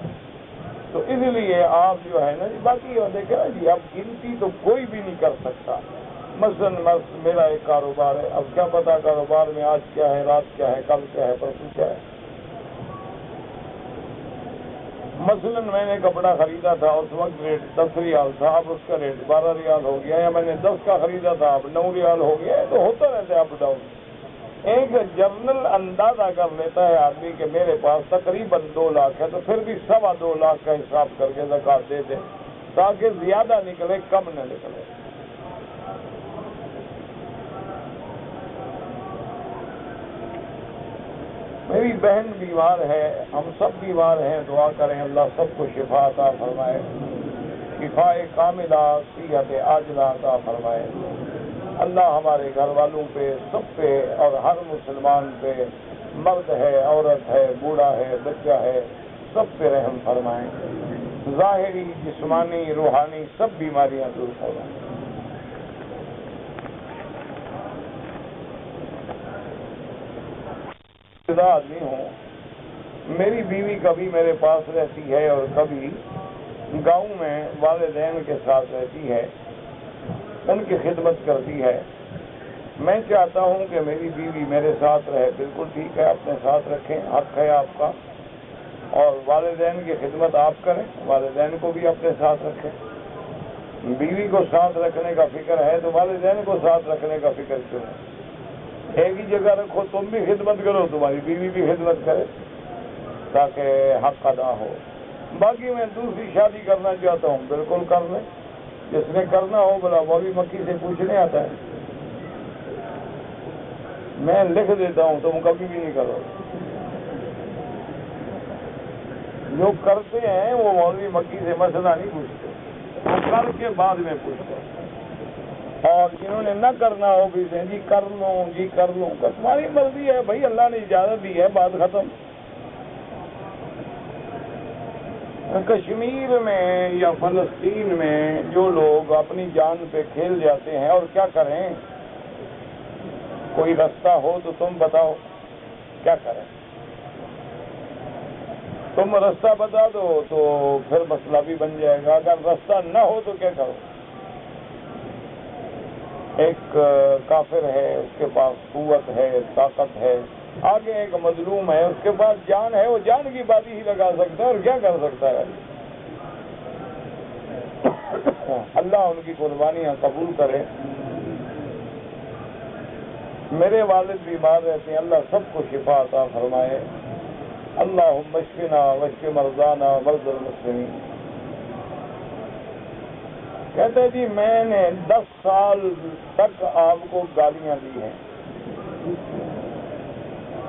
تو اس لیے آپ جو ہے نا باقی دیکھیں جی اب گنتی تو کوئی بھی نہیں کر سکتا۔ مثلاً میرا ایک کاروبار ہے، اب کیا پتا کاروبار میں آج کیا ہے، رات کیا ہے، کل کیا ہے، پرسوں کیا ہے۔ مثلاً میں نے کپڑا خریدا تھا، اس وقت ریٹ 10 ریال تھا، اب اس کا ریٹ 12 ریال ہو گیا، یا میں نے 10 کا خریدا تھا اب 9 ریال ہو گیا، تو ہوتا رہتا ہے اپ ڈاؤن۔ ایک جنرل اندازہ کر لیتا ہے آدمی کہ میرے پاس تقریباً 2 لاکھ ہے، تو پھر بھی 2.25 لاکھ کا حساب کر کے زکوٰۃ دے دیں تاکہ زیادہ نکلے کم نہ نکلے۔ میری بہن بیمار ہے، ہم سب بیمار ہیں، دعا کریں اللہ سب کو شفا عطا فرمائے، شفا کاملہ، صحت عاجلہ عطا فرمائے۔ اللہ ہمارے گھر والوں پہ، سب پہ، اور ہر مسلمان پہ، مرد ہے، عورت ہے، بوڑھا ہے، بچہ ہے، سب پہ رحم فرمائیں، ظاہری، جسمانی، روحانی سب بیماریاں دور فرمائیں۔ آدمی ہوں، میری بیوی کبھی میرے پاس رہتی ہے اور کبھی گاؤں میں والدین کے ساتھ رہتی ہے، ان کی خدمت کرتی ہے۔ میں چاہتا ہوں کہ میری بیوی میرے ساتھ رہے، بالکل ٹھیک ہے، اپنے ساتھ رکھیں، حق ہے آپ کا، اور والدین کی خدمت آپ کریں، والدین کو بھی اپنے ساتھ رکھیں۔ بیوی کو ساتھ رکھنے کا فکر ہے تو والدین کو ساتھ رکھنے کا فکر کیوں ہے؟ ایک ہی جگہ رکھو، تم بھی خدمت کرو، تمہاری بیوی بھی خدمت کرے، تاکہ حق ادا ہو۔ باقی میں دوسری شادی کرنا چاہتا ہوں، بالکل کر لیں، جس نے کرنا ہو بلا مولوی مکی سے پوچھنے آتا ہے، میں لکھ دیتا ہوں، تم کبھی بھی نہیں کرو۔ جو کرتے ہیں وہ مولوی مکی سے مسئلہ نہیں پوچھتے، وہ کر کے بعد میں پوچھتے ہیں، اور جنہوں نے نہ کرنا ہو بھی جی کر لوں، جی کر لوں، تمہاری مرضی ہے بھائی، اللہ نے اجازت دی ہے، بات ختم۔ کشمیر میں یا فلسطین میں جو لوگ اپنی جان پہ کھیل جاتے ہیں، اور کیا کریں، کوئی رستہ ہو تو تم بتاؤ کیا کریں؟ تم رستہ بتا دو تو پھر مسئلہ بھی بن جائے گا، اگر رستہ نہ ہو تو کیا کرو؟ ایک کافر ہے، اس کے پاس قوت ہے، طاقت ہے، آگے ایک مظلوم ہے، اس کے پاس جان ہے، وہ جان کی بازی ہی لگا سکتا ہے اور کیا کر سکتا ہے؟ اللہ ان کی قربانیاں قبول کرے۔ میرے والد بیمار رہتے ہیں، اللہ سب کو شفا عطا فرمائے۔ اللہم اشفنا واشف مرضانا ومرضی المسلمین۔ کہتے ہیں جی میں نے 10 سال تک آپ کو گالیاں دی ہیں،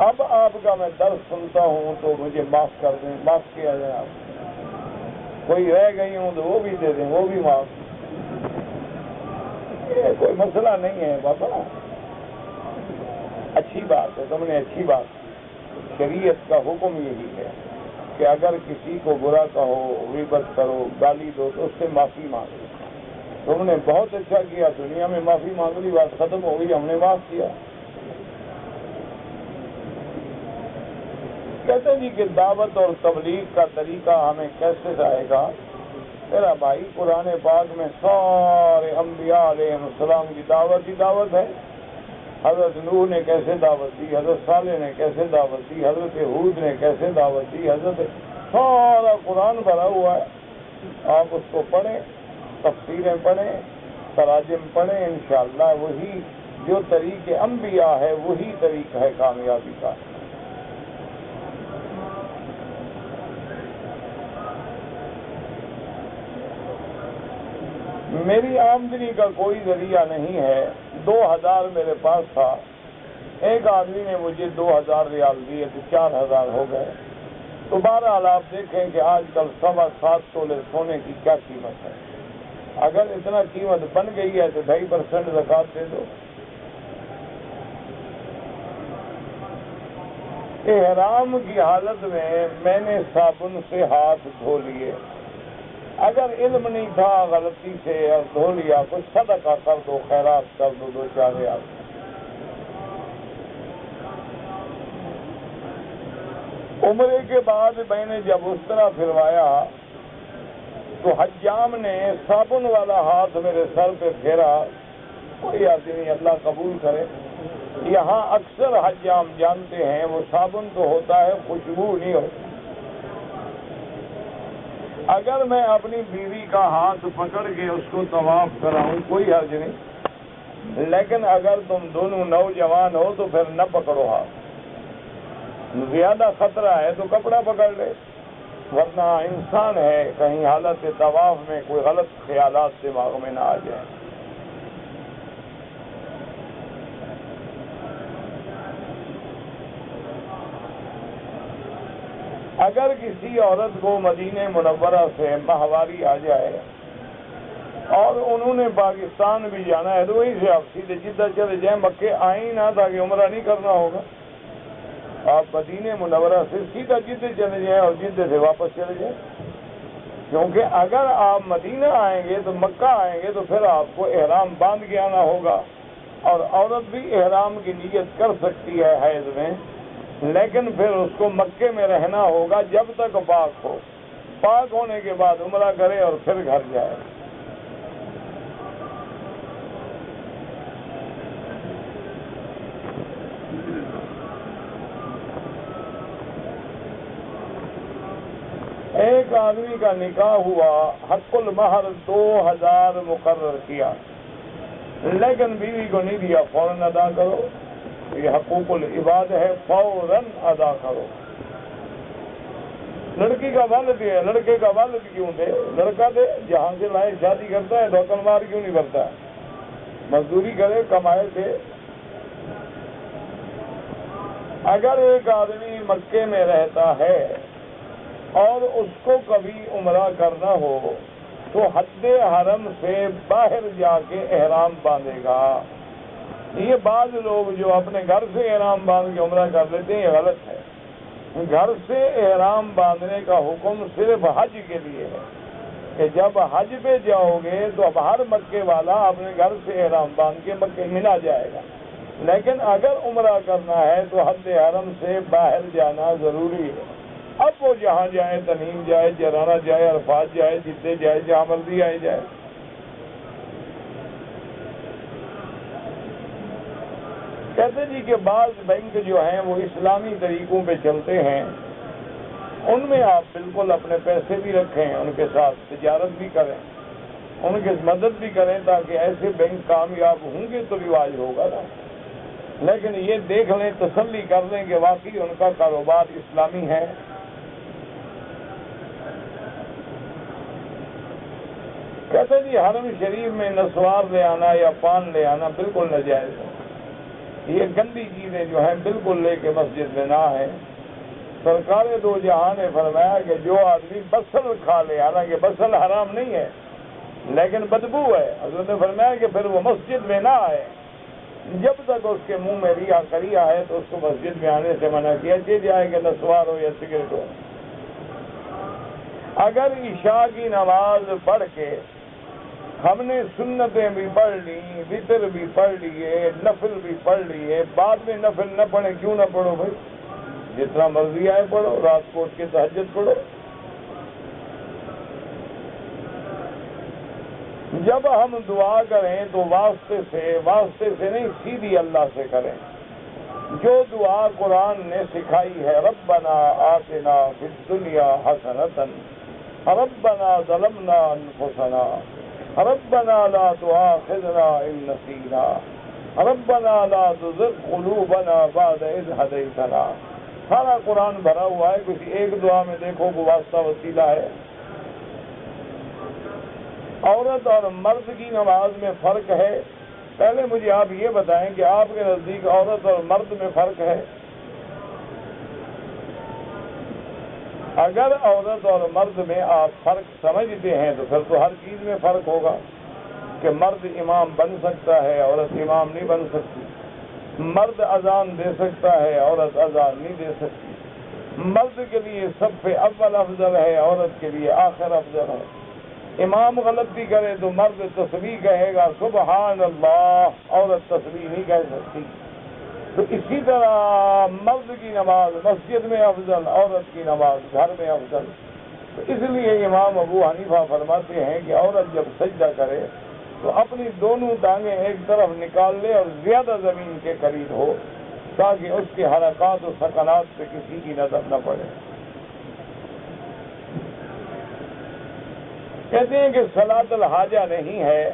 اب آپ کا میں درس سنتا ہوں تو مجھے معاف کر دیں، معاف کیا جائے۔ آپ کوئی رہ گئی ہوں تو وہ بھی دے دیں، وہ بھی معاف۔ یہ کوئی مسئلہ نہیں ہے بابا، اچھی بات ہے، تم نے اچھی بات۔ شریعت کا حکم یہی ہے کہ اگر کسی کو برا کہو، غیبت کرو، گالی دو تو اس سے معافی مانگو۔ تم نے بہت اچھا کیا، دنیا میں معافی مانگ لی، بات ختم ہو گئی، ہم نے معاف کیا۔ کہتے ہیں جی کہ دعوت اور تبلیغ کا طریقہ ہمیں کیسے آئے گا؟ میرا بھائی، قرآن پاک میں سارے انبیاء علیہ السلام کی دعوت ہی دعوت ہے۔ حضرت نوح نے کیسے دعوت دی، حضرت صالح نے کیسے دعوت دی، حضرت ہود نے کیسے دعوت دی، سارا قرآن بھرا ہوا ہے۔ آپ اس کو پڑھیں، تفسیریں پڑھیں، تراجم پڑھیں، انشاءاللہ وہی جو طریق انبیاء ہے وہی طریقہ ہے کامیابی کا۔ میری آمدنی کا کوئی ذریعہ نہیں ہے، 2000 میرے پاس تھا، ایک آدمی نے مجھے 2000 ریال دیے تو 4000 ہو گئے۔ تو بہرحال آپ دیکھیں کہ آج کل 7.25 تولے سونے کی کیا قیمت ہے۔ اگر اتنا قیمت بن گئی ہے تو 2.5% زکوٰۃ دے دو۔ احرام کی حالت میں نے صابن سے ہاتھ دھو لیے، اگر علم نہیں تھا غلطی سے اور دھو لیا تو صدقہ کر دو، خیرات کر دو، 2-4 ریال۔ عمرے کے بعد میں نے جب اس طرح پھروایا تو حجام نے صابن والا ہاتھ میرے سر پہ پھیرا، کوئی آدمی اللہ قبول کرے۔ یہاں اکثر حجام جانتے ہیں وہ صابن تو ہوتا ہے، خوشبو نہیں ہوتی۔ اگر میں اپنی بیوی کا ہاتھ پکڑ کے اس کو طواف کراؤں کوئی حرج نہیں، لیکن اگر تم دونوں نوجوان ہو تو پھر نہ پکڑو ہاتھ، زیادہ خطرہ ہے تو کپڑا پکڑ لے، ورنہ انسان ہے، کہیں حالت طواف میں کوئی غلط خیالات دماغ میں نہ آ جائیں۔ اگر کسی عورت کو مدینہ منورہ سے ماہواری آ جائے اور انہوں نے پاکستان بھی جانا ہے تو وہیں سے آپ سیدھے جدہ چلے جائیں، مکے آئیں نہ تاکہ عمرہ نہیں کرنا ہوگا، آپ مدینہ منورہ سے سیدھا جدہ چلے جائیں اور جدہ سے واپس چلے جائیں، کیونکہ اگر آپ مدینہ آئیں گے تو مکہ آئیں گے تو پھر آپ کو احرام باندھ کے آنا ہوگا، اور عورت بھی احرام کی نیت کر سکتی ہے حیض میں، لیکن پھر اس کو مکے میں رہنا ہوگا جب تک پاک ہو، پاک ہونے کے بعد عمرہ کرے اور پھر گھر جائے۔ ایک آدمی کا نکاح ہوا، حق المہر 2000 مقرر کیا، لیکن بیوی کو نہیں دیا، فوراً ادا کرو، یہ حقوق العباد ہے، فوراً ادا کرو۔ لڑکی کا والد ہے، لڑکے کا والد کیوں دے؟ لڑکا دے، جہاں سے لائے شادی کرتا ہے تو عقل مار کیوں نہیں کرتا ہے؟ مزدوری کرے، کمائے سے۔ اگر ایک آدمی مکے میں رہتا ہے اور اس کو کبھی عمرہ کرنا ہو تو حد حرم سے باہر جا کے احرام باندھے گا۔ یہ بعض لوگ جو اپنے گھر سے احرام باندھ کے عمرہ کر لیتے ہیں، یہ غلط ہے۔ گھر سے احرام باندھنے کا حکم صرف حج کے لیے ہے کہ جب حج پہ جاؤ گے تو اب ہر مکے والا اپنے گھر سے احرام باندھ کے مکے میں نہ جائے گا، لیکن اگر عمرہ کرنا ہے تو حد حرم سے باہر جانا ضروری ہے. اب وہ جہاں جائے، تنعیم جائے، جرانہ جائے، عرفات جائے، جدے جائے، جہاں مرضی آئے جائے. کہتے جی کہ بعض بینک جو ہیں وہ اسلامی طریقوں پہ چلتے ہیں، ان میں آپ بالکل اپنے پیسے بھی رکھیں، ان کے ساتھ تجارت بھی کریں، ان کی مدد بھی کریں، تاکہ ایسے بینک کامیاب ہوں گے تو رواج ہوگا نا. لیکن یہ دیکھ لیں، تسلی کر لیں کہ واقعی ان کا کاروبار اسلامی ہے. کہتے جی حرم شریف میں نسوار لے آنا یا پان لے آنا بالکل ناجائز ہے. یہ گندی چیزیں جو ہیں بالکل لے کے مسجد میں نہ ہیں. سرکار دو جہاں نے فرمایا کہ جو آدمی بصل کھا لے، حالانکہ بصل حرام نہیں ہے لیکن بدبو ہے، حضرت نے فرمایا کہ پھر وہ مسجد میں نہ آئے. جب تک اس کے منہ میں ریا کریا ہے تو اس کو مسجد میں آنے سے منع کیا جائے کہ نسوار ہو یا سگریٹ ہو. اگر عشاء کی نماز پڑھ کے ہم نے سنتیں بھی پڑھ لی، وتر بھی پڑھ لیے، نفل بھی پڑھ لیے، بعد میں نفل نہ پڑھیں، کیوں نہ پڑھو بھائی؟ جتنا مرضی آئے پڑھو، رات کو اٹھ کے تہجد پڑھو. جب ہم دعا کریں تو واسطے سے نہیں، سیدھی اللہ سے کریں. جو دعا قرآن نے سکھائی ہے، ربنا آتنا فی الدنیا حسنۃ، ربنا ظلمنا انفسنا، ربنا لا تؤاخذنا ان نسینا، ربنا لا تزغ قلوبنا بعد اذ ہدیتنا. سارا قرآن بھرا ہوا ہے، کسی ایک دعا میں دیکھو کو واسطہ وسیلہ ہے. عورت اور مرد کی نماز میں فرق ہے. پہلے مجھے آپ یہ بتائیں کہ آپ کے نزدیک عورت اور مرد میں فرق ہے؟ اگر عورت اور مرد میں آپ فرق سمجھتے ہیں تو پھر تو ہر چیز میں فرق ہوگا کہ مرد امام بن سکتا ہے، عورت امام نہیں بن سکتی. مرد اذان دے سکتا ہے، عورت اذان نہیں دے سکتی. مرد کے لیے صف اول افضل ہے، عورت کے لیے آخر افضل ہے. امام غلطی کرے تو مرد تسبیح کہے گا سبحان اللہ، عورت تسبیح نہیں کہہ سکتی. تو اسی طرح مرد کی نماز مسجد میں افضل، عورت کی نماز گھر میں افضل. تو اس لیے امام ابو حنیفہ فرماتے ہیں کہ عورت جب سجدہ کرے تو اپنی دونوں ٹانگیں ایک طرف نکال لے اور زیادہ زمین کے قریب ہو، تاکہ اس کے حرکات و سکنات پہ کسی کی نظر نہ پڑے. کہتے ہیں کہ صلاۃ الحاجہ نہیں ہے.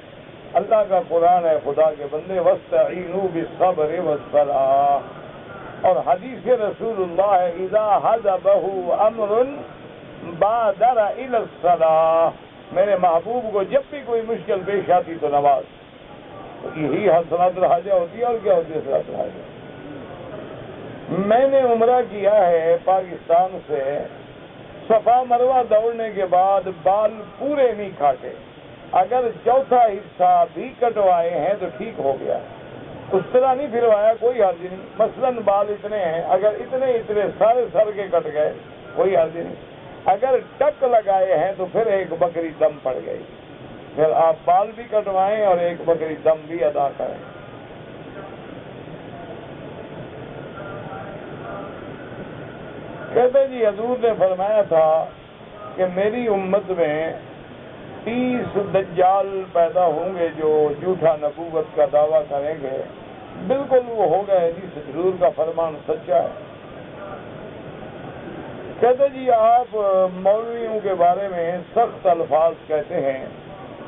اللہ کا قرآن ہے، خدا کے بندے وَاسْتَعِینُوا بِالصَّبْرِ وَالصَّلَاةِ، اور حدیث رسول اللہ ہے اِذَا حَضَبَهُ أَمْرٌ بَادَرَ إِلَى الصَّلَاةِ. میرے محبوب کو جب بھی کوئی مشکل پیش آتی تو نماز. یہی صلاۃ الحاجہ ہوتی ہے. اور کیا ہوتی ہے صلاۃ الحاجہ؟ میں نے عمرہ کیا ہے پاکستان سے. صفا مروہ دوڑنے کے بعد بال پورے نہیں کاٹے، اگر چوتھا حصہ بھی کٹوائے ہیں تو ٹھیک ہو گیا. اس طرح نہیں پھروایا، کوئی حرج نہیں. مثلاً بال اتنے ہیں، اگر اتنے سارے سر کے کٹ گئے کوئی حرج نہیں. اگر ٹک لگائے ہیں تو پھر ایک بکری دم پڑ گئی. پھر آپ بال بھی کٹوائیں اور ایک بکری دم بھی ادا کریں. کہتے جی حضور نے فرمایا تھا کہ میری امت میں 30 دجال پیدا ہوں گے جو جھوٹا نبوت کا دعویٰ کریں گے. بالکل وہ ہو گئے جی، حضور کا فرمان سچا ہے. کہتے جی آپ مولویوں کے بارے میں سخت الفاظ کہتے ہیں.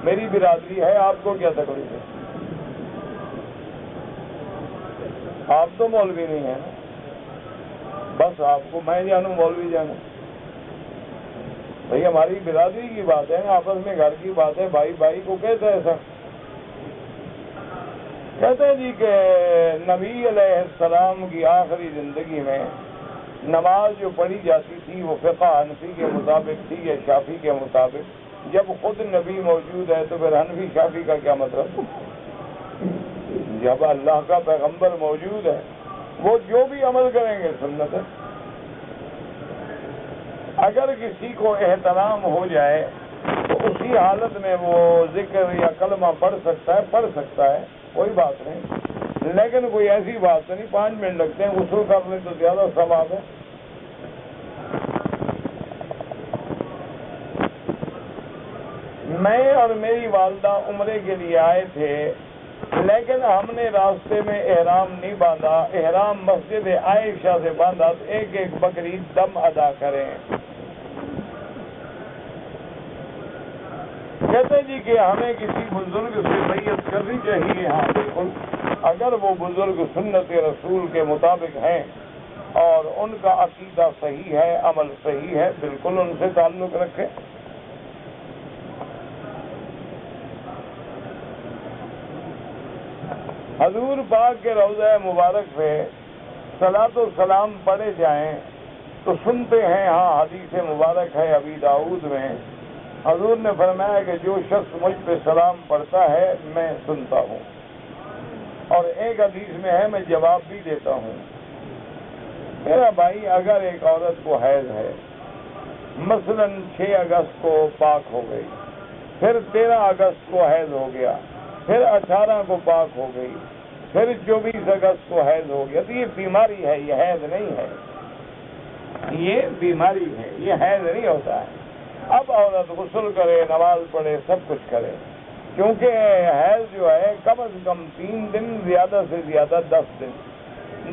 میری برادری ہے، آپ کو کیا تکلیف ہے؟ آپ تو مولوی نہیں ہیں، بس آپ کو میں جانوں مولوی جانوں. بھئی ہماری برادری کی بات ہے، آپس میں گھر کی بات ہے، بھائی بھائی کو کہتے ہیں ایسا. کہتے ہیں جی کہ نبی علیہ السلام کی آخری زندگی میں نماز جو پڑھی جاتی تھی وہ فقہ حنفی کے مطابق تھی یا شافعی کے مطابق. جب خود نبی موجود ہے تو پھر حنفی شافعی کا کیا مطلب؟ جب اللہ کا پیغمبر موجود ہے وہ جو بھی عمل کریں گے سنت ہے. اگر کسی کو احترام ہو جائے تو اسی حالت میں وہ ذکر یا کلمہ پڑھ سکتا ہے، کوئی بات نہیں. لیکن کوئی ایسی بات تو نہیں 5 منٹ لگتے ہیں، غسل کر لیں تو زیادہ ثواب ہے۔ میں اور میری والدہ عمرے کے لیے آئے تھے، لیکن ہم نے راستے میں احرام نہیں باندھا، احرام مسجد عائشہ سے باندھا، تو ایک ایک بکری دم ادا کریں۔ کہتے جی کہ ہمیں کسی بزرگ سے بیعت کرنی چاہیے۔ ہاں بالکل، اگر وہ بزرگ سنت رسول کے مطابق ہیں اور ان کا عقیدہ صحیح ہے، عمل صحیح ہے، بالکل ان سے تعلق رکھیں۔ حضور پاک کے روضہ مبارک پہ صلاۃ و سلام پڑھے جائیں تو سنتے ہیں، ہاں حدیث مبارک ہے ابی داؤد میں، حضور نے فرمایا کہ جو شخص مجھ پہ سلام پڑھتا ہے میں سنتا ہوں، اور ایک حدیث میں ہے میں جواب بھی دیتا ہوں۔ میرا بھائی، اگر ایک عورت کو حیض ہے، مثلا 6 اگست کو پاک ہو گئی، پھر 13 اگست کو حیض ہو گیا، پھر 18 کو پاک ہو گئی، پھر 24 اگست کو حیض ہو گیا، تو یہ بیماری ہے، یہ حیض نہیں ہے، یہ بیماری ہے، یہ حیض نہیں ہوتا ہے۔ اب عورت غسل کرے، نماز پڑھے، سب کچھ کرے، کیونکہ حیض جو ہے کم از کم 3 دن، زیادہ سے زیادہ 10 دن،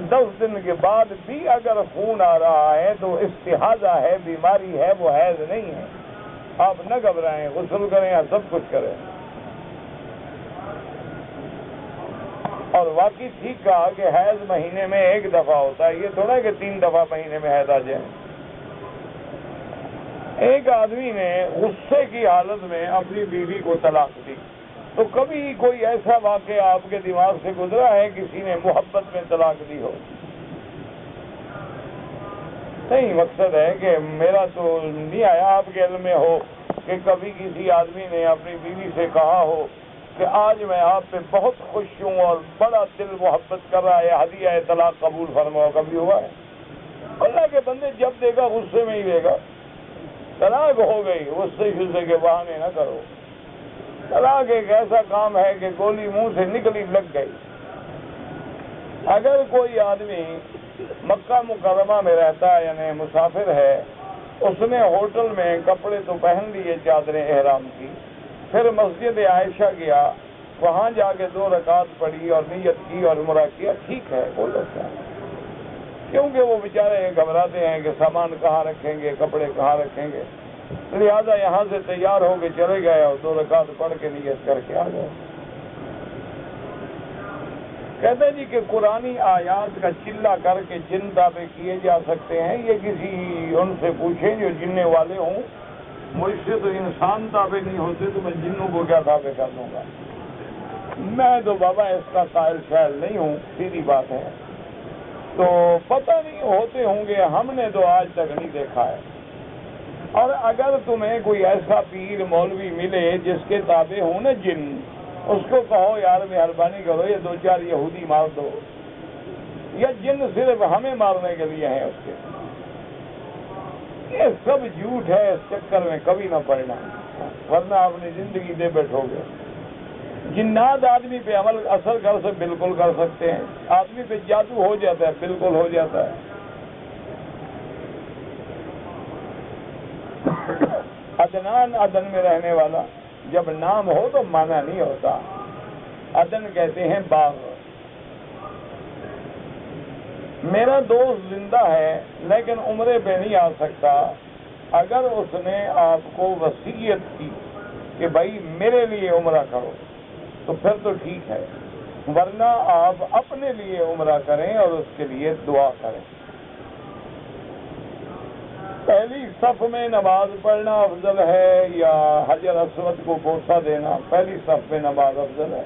10 دن کے بعد بھی اگر خون آ رہا ہے تو استحاضہ ہے، بیماری ہے، وہ حیض نہیں ہے۔ آپ نہ گھبرائیں، غسل کریں، سب کچھ کریں۔ اور واقعی ٹھیک کہا کہ حیض مہینے میں 1 دفعہ ہوتا ہے، یہ تھوڑا ہے کہ 3 دفعہ مہینے میں حیض آ جائے۔ ایک آدمی نے غصے کی حالت میں اپنی بیوی کو طلاق دی، تو کبھی کوئی ایسا واقعہ آپ کے دماغ سے گزرا ہے کسی نے محبت میں طلاق دی ہو؟ نہیں، مقصد ہے کہ میرا تو نہیں آیا آپ کے علم میں ہو کہ کبھی کسی آدمی نے اپنی بیوی سے کہا ہو کہ آج میں آپ پہ بہت خوش ہوں اور بڑا دل محبت کر رہا ہے، ہدیہ طلاق قبول فرماؤ، کبھی ہوا ہے؟ اللہ کے بندے جب دے گا غصے میں ہی دے گا۔ طلاق ہو گئی، غصے شصے کے بہانے نہ کرو۔ طلاق ایک ایسا کام ہے کہ گولی منہ سے نکلی لگ گئی۔ اگر کوئی آدمی مکہ مکرمہ میں رہتا ہے، یعنی مسافر ہے، اس نے ہوٹل میں کپڑے تو پہن لیے چادریں احرام کی، پھر مسجد عائشہ گیا، وہاں جا کے 2 رکعت پڑھی اور نیت کی اور عمرہ کیا، ٹھیک ہے، کوئی مسئلہ نہیں، کیونکہ وہ بیچارے گھبراتے ہیں کہ سامان کہاں رکھیں گے، کپڑے کہاں رکھیں گے، لہذا یہاں سے تیار ہو کے چلے گئے اور 2 رکعت پڑھ کے نیت کر کے آ گئے۔ کہتے جی کہ قرآنی آیات کا چلا کر کے جن تابع کیے جا سکتے ہیں، یہ کسی ان سے پوچھیں جو جننے والے ہوں، مجھ سے تو انسان تابع نہیں ہوتے تو میں جنوں کو کیا تابع کر دوں گا؟ میں تو بابا اس کا قائل شائل نہیں ہوں، سیدھی بات ہے، تو پتہ نہیں ہوتے ہوں گے، ہم نے تو آج تک نہیں دیکھا ہے۔ اور اگر تمہیں کوئی ایسا پیر مولوی ملے جس کے تابع ہوں نا جن، اس کو کہو یار مہربانی کرو یہ 2-4 یہودی مار دو، یا جن صرف ہمیں مارنے کے لیے ہیں اس کے۔ یہ سب جھوٹ ہے، اس چکر میں کبھی نہ پڑنا، ورنہ اپنی زندگی دے بیٹھو گے۔ جنات آدمی پہ عمل اثر بالکل کر سکتے ہیں، آدمی پہ جادو ہو جاتا ہے، بالکل ہو جاتا ہے۔ عدنان، عدن میں رہنے والا، جب نام ہو تو مانا نہیں ہوتا۔ عدن کہتے ہیں باغ۔ میرا دوست زندہ ہے لیکن عمرے پہ نہیں آ سکتا، اگر اس نے آپ کو وصیت کی کہ بھائی میرے لیے عمرہ کرو تو پھر تو ٹھیک ہے، ورنہ آپ اپنے لیے عمرہ کریں اور اس کے لیے دعا کریں۔ پہلی صف میں نماز پڑھنا افضل ہے یا حجر اسود کو بوسہ دینا؟ پہلی صف میں نماز افضل ہے۔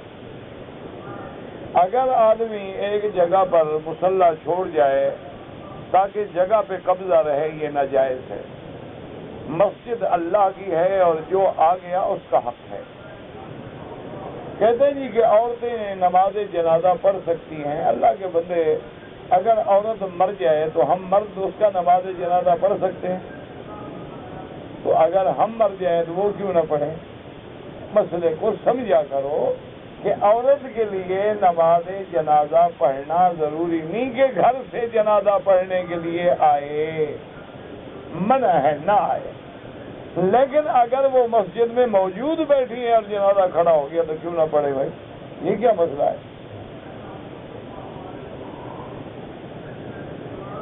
اگر آدمی ایک جگہ پر مصلی چھوڑ جائے تاکہ جگہ پہ قبضہ رہے، یہ ناجائز ہے۔ مسجد اللہ کی ہے اور جو آ گیا اس کا حق ہے۔ کہتے ہیں جی کہ عورتیں نماز جنازہ پڑھ سکتی ہیں۔ اللہ کے بندے، اگر عورت مر جائے تو ہم مرد اس کا نماز جنازہ پڑھ سکتے ہیں، تو اگر ہم مر جائیں تو وہ کیوں نہ پڑھیں؟ مسئلے کو سمجھا کرو، کہ عورت کے لیے نماز جنازہ پڑھنا ضروری نہیں کہ گھر سے جنازہ پڑھنے کے لیے آئے، منع ہے نہ آئے، لیکن اگر وہ مسجد میں موجود بیٹھی ہے اور جنازہ کھڑا ہو گیا تو کیوں نہ پڑھے بھائی؟ یہ کیا مسئلہ ہے؟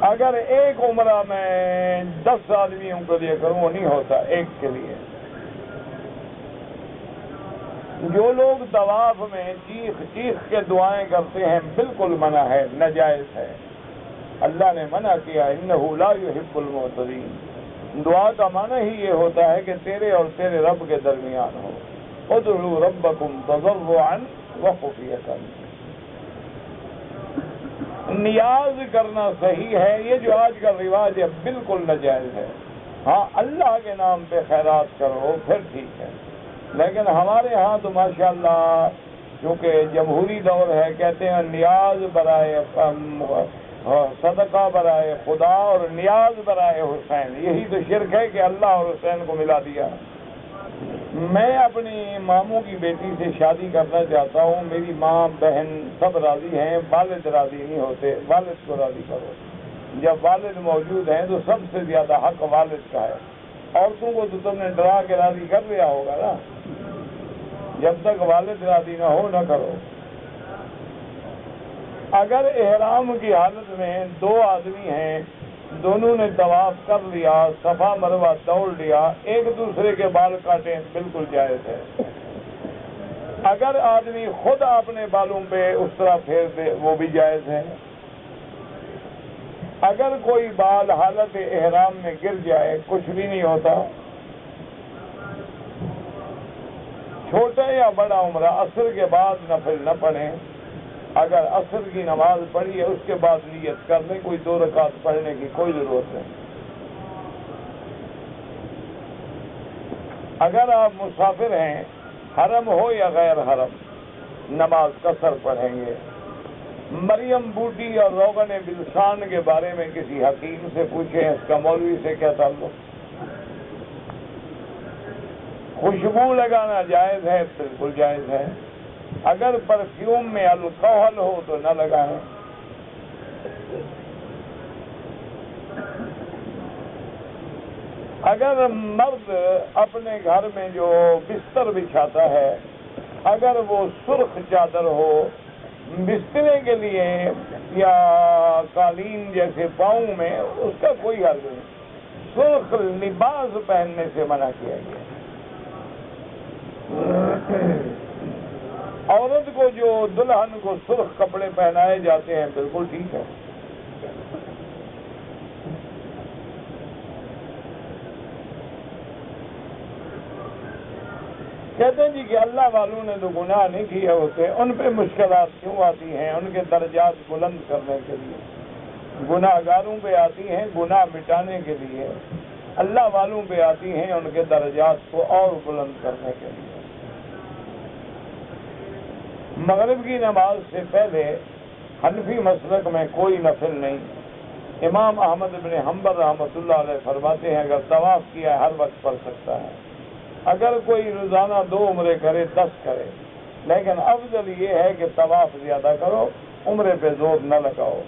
اگر ایک عمرہ میں 10 آدمیوں کے لیے کروں وہ نہیں ہوتا، ایک کے لیے۔ جو لوگ طواف میں چیخ چیخ کے دعائیں کرتے ہیں بالکل منع ہے، ناجائز ہے۔ اللہ نے منع کیا انہ لا یحب المعتدین۔ دعا کا معنی ہی یہ ہوتا ہے کہ تیرے اور تیرے رب کے درمیان ہو۔ ادعوا ربکم تضرعا وخفیۃ۔ نیاز کرنا صحیح ہے، یہ جو آج کا رواج ہے بالکل ناجائز ہے۔ ہاں اللہ کے نام پہ خیرات کرو پھر ٹھیک ہے، لیکن ہمارے ہاں تو ماشاءاللہ چونکہ جمہوری دور ہے، کہتے ہیں نیاز برائے صدقہ برائے خدا اور نیاز برائے حسین۔ یہی تو شرک ہے کہ اللہ اور حسین کو ملا دیا۔ میں اپنی ماموں کی بیٹی سے شادی کرنا چاہتا ہوں، میری ماں بہن سب راضی ہیں، والد راضی نہیں ہوتے، والد کو راضی کرو۔ جب والد موجود ہیں تو سب سے زیادہ حق والد کا ہے۔ عورتوں کو تو تم نے ڈرا کے راضی کر لیا ہوگا نا، جب تک والد راضی نہ ہو نہ کرو۔ اگر احرام کی حالت میں 2 آدمی ہیں، دونوں نے طواف کر لیا، صفا مروہ دوڑ لیا، ایک دوسرے کے بال کاٹیں بالکل جائز ہے۔ اگر آدمی خود اپنے بالوں پہ اس طرح پھیر دے وہ بھی جائز ہے۔ اگر کوئی بال حالت احرام میں گر جائے کچھ بھی نہیں ہوتا۔ چھوٹا یا بڑا عمرہ عصر کے بعد نفل نہ پڑھیں۔ اگر عصر کی نماز پڑھی ہے اس کے بعد نیت کر لیں، کوئی 2 رکعت پڑھنے کی کوئی ضرورت نہیں۔ اگر آپ مسافر ہیں، حرم ہو یا غیر حرم، نماز قصر پڑھیں گے۔ مریم بوٹی اور روغن بلسان کے بارے میں کسی حکیم سے پوچھیں، اس کا مولوی سے کیا تعلق؟ خوشبو لگانا جائز ہے، بالکل جائز ہے۔ اگر پرفیوم میں الکحل ہو تو نہ لگائیں۔ اگر مرد اپنے گھر میں جو بستر بچھاتا ہے اگر وہ سرخ چادر ہو، بسترے کے لیے یا قالین جیسے پاؤں میں، اس کا کوئی حل نہیں۔ سرخ لباس پہننے سے منع کیا گیا۔ عورت کو جو دلہن کو سرخ کپڑے پہنائے جاتے ہیں بالکل ٹھیک ہے۔ کہتے ہیں جی کہ اللہ والوں نے تو گناہ نہیں کیے ہوتے، ان پہ مشکلات کیوں آتی ہیں؟ ان کے درجات بلند کرنے کے لیے۔ گناہ گاروں پہ آتی ہیں گناہ مٹانے کے لیے، اللہ والوں پہ آتی ہیں ان کے درجات کو اور بلند کرنے کے لیے۔ مغرب کی نماز سے پہلے حنفی مسلک میں کوئی نفل نہیں۔ امام احمد بن حنبل رحمۃ اللہ علیہ فرماتے ہیں اگر طواف کیا ہر وقت پڑھ سکتا ہے۔ اگر کوئی روزانہ 2 عمرے کرے 10 کرے، لیکن افضل یہ ہے کہ طواف زیادہ کرو، عمرے پہ زور نہ لگاؤ۔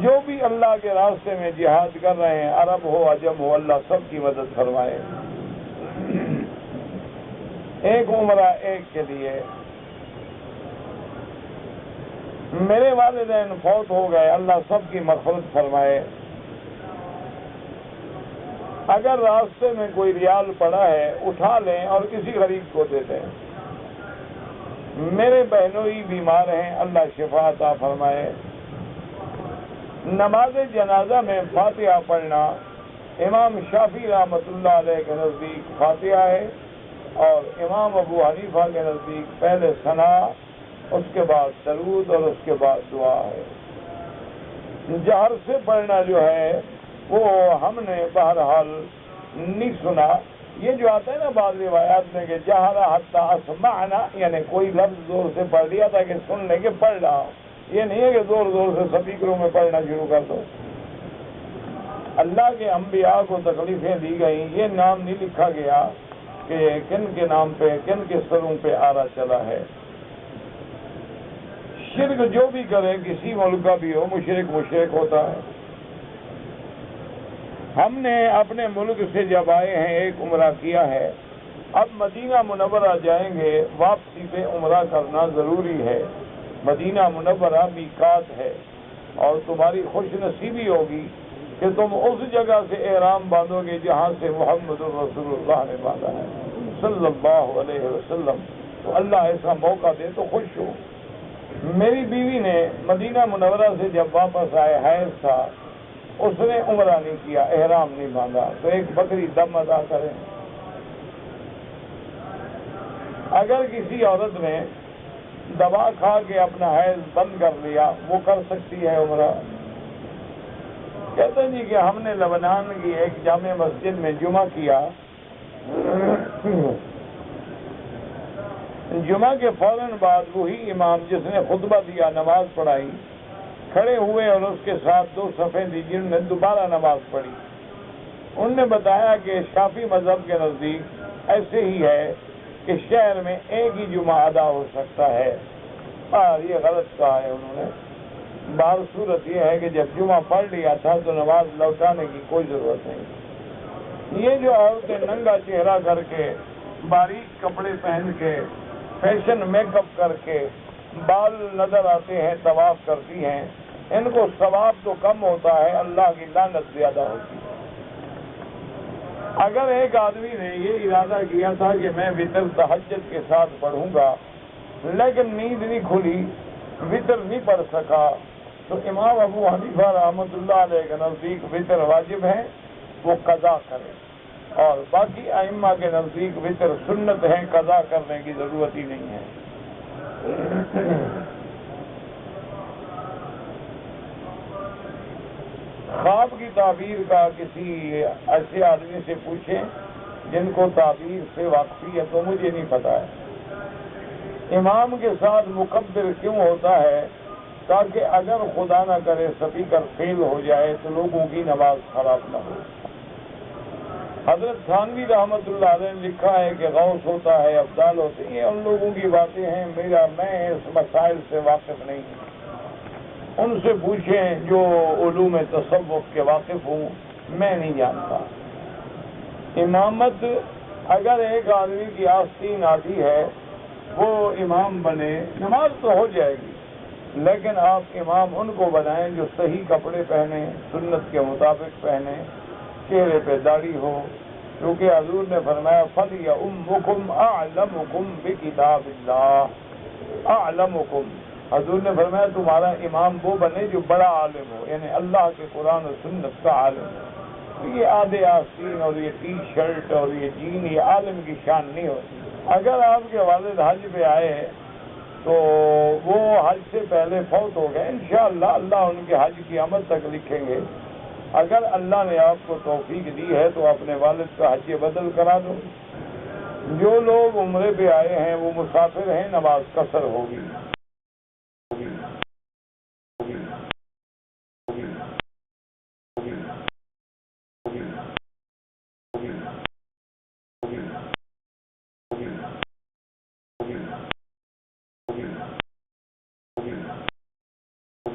جو بھی اللہ کے راستے میں جہاد کر رہے ہیں، عرب ہو عجم ہو، اللہ سب کی مدد فرمائے۔ ایک عمرہ ایک کے لیے۔ میرے والدین فوت ہو گئے، اللہ سب کی مغفرت فرمائے۔ اگر راستے میں کوئی ریال پڑا ہے اٹھا لیں اور کسی غریب کو دے دیں۔ میرے بہنوئی بیمار ہیں، اللہ شفا عطا فرمائے۔ نماز جنازہ میں فاتحہ پڑھنا امام شافعی رحمۃ اللہ علیہ کے نزدیک فاتحہ ہے، اور امام ابو حنیفہ کے نزدیک پہلے ثنا، اس کے بعد درود اور اس کے بعد دعا ہے۔ جہر سے پڑھنا جو ہے وہ ہم نے بہرحال نہیں سنا۔ یہ جو آتا ہے نا بعض روایات میں کہ جہر حتی اسمعنا، یعنی کوئی لفظ زور سے پڑھ لیا تھا کہ سن لیں کہ پڑھ رہا ہوں، یہ نہیں ہے کہ زور زور سے سپیکروں میں پڑھنا شروع کر دو۔ اللہ کے انبیاء کو تکلیفیں دی گئیں، یہ نام نہیں لکھا گیا کہ کن کے نام پہ کن کے سروں پہ آرا چلا ہے۔ شرک جو بھی کرے کسی ملک کا بھی ہو، مشرک ہوتا ہے۔ ہم نے اپنے ملک سے جب آئے ہیں ایک عمرہ کیا ہے، اب مدینہ منورہ جائیں گے، واپسی پہ عمرہ کرنا ضروری ہے۔ مدینہ منورہ میقات ہے، اور تمہاری خوش نصیبی ہوگی کہ تم اس جگہ سے احرام باندھو گے جہاں سے محمد الرسول اللہ نے باندھا ہے صلی اللہ علیہ وسلم۔ تو اللہ ایسا موقع دے تو خوش ہو۔ میری بیوی نے مدینہ منورہ سے جب واپس آئے، حیض تھا، اس نے عمرہ نہیں کیا، احرام نہیں باندھا، تو ایک بکری دم ادا کریں۔ اگر کسی عورت نے دوا کھا کے اپنا حیض بند کر لیا، وہ کر سکتی ہے عمرہ؟ کہتے ہیں جی کہ ہم نے لبنان کی ایک جامع مسجد میں جمعہ کیا، جمعہ کے فوراً بعد وہی امام جس نے خطبہ دیا، نماز پڑھائی، کھڑے ہوئے اور اس کے ساتھ 2 صفیں دی جن نے دوبارہ نماز پڑھی۔ ان نے بتایا کہ شافعی مذہب کے نزدیک ایسے ہی ہے کہ شہر میں ایک ہی جمعہ ادا ہو سکتا ہے، اور یہ غلط کہا ہے انہوں نے۔ بہر صورت یہ ہے کہ جب جمعہ پڑھ لیا تھا تو نماز لوٹانے کی کوئی ضرورت نہیں۔ یہ جو عورتیں ننگا چہرہ کر کے، باریک کپڑے پہن کے، فیشن میک اپ کر کے، بال نظر آتے ہیں، طواف کرتی ہیں، ان کو ثواب تو کم ہوتا ہے، اللہ کی لعنت زیادہ ہوتی ہے۔ اگر ایک آدمی نے یہ ارادہ کیا تھا کہ میں وتر تہجد کے ساتھ پڑھوں گا، لیکن نیند نہیں کھلی، وتر نہیں پڑھ سکا، تو امام ابو حنیفہ رحمۃ اللہ علیہ کے نزدیک وتر واجب ہے، وہ قضا کرے، اور باقی ائمہ کے نزدیک وتر سنت ہے، قضا کرنے کی ضرورت ہی نہیں ہے۔ خواب کی تعبیر کا کسی ایسے آدمی سے پوچھیں جن کو تعبیر سے واقفی ہے، تو مجھے نہیں پتا ہے۔ امام کے ساتھ مکبر کیوں ہوتا ہے؟ تاکہ اگر خدا نہ کرے سپیکر فیل ہو جائے تو لوگوں کی نماز خراب نہ ہو۔ حضرت تھانوی رحمۃ اللہ علیہ نے لکھا ہے کہ غوث ہوتا ہے، ابدال ہوتے ہیں، یہ ان لوگوں کی باتیں ہیں، میں اس مسائل سے واقف نہیں ہوں۔ ان سے پوچھیں جو علوم تصوف کے واقف ہوں، میں نہیں جانتا۔ امامت اگر ایک آدمی کی آستین آتی ہے، وہ امام بنے، نماز تو ہو جائے گی، لیکن آپ امام ان کو بنائیں جو صحیح کپڑے پہنیں، سنت کے مطابق پہنیں، چہرے پہ داڑھی ہو، کیونکہ حضور نے فرمایا فَلْيَؤُمُّكُمْ أَعْلَمُكُمْ بِكِتَابِ اللَّهِ أَعْلَمُكُمْ۔ حضور نے فرمایا تمہارا امام وہ بنے جو بڑا عالم ہو، یعنی اللہ کے قرآن و سنت کا عالم ہو۔ یہ آدھے آستین اور یہ ٹی شرٹ اور یہ جین، یہ عالم کی شان نہیں ہوتی۔ اگر آپ کے والد حج پہ آئے تو وہ حج سے پہلے فوت ہو گئے، انشاءاللہ اللہ ان کے حج کی عمل تک لکھیں گے۔ اگر اللہ نے آپ کو توفیق دی ہے تو اپنے والد کا حج بدل کرا دو۔ جو لوگ عمرے پہ آئے ہیں وہ مسافر ہیں، نماز قصر ہوگی۔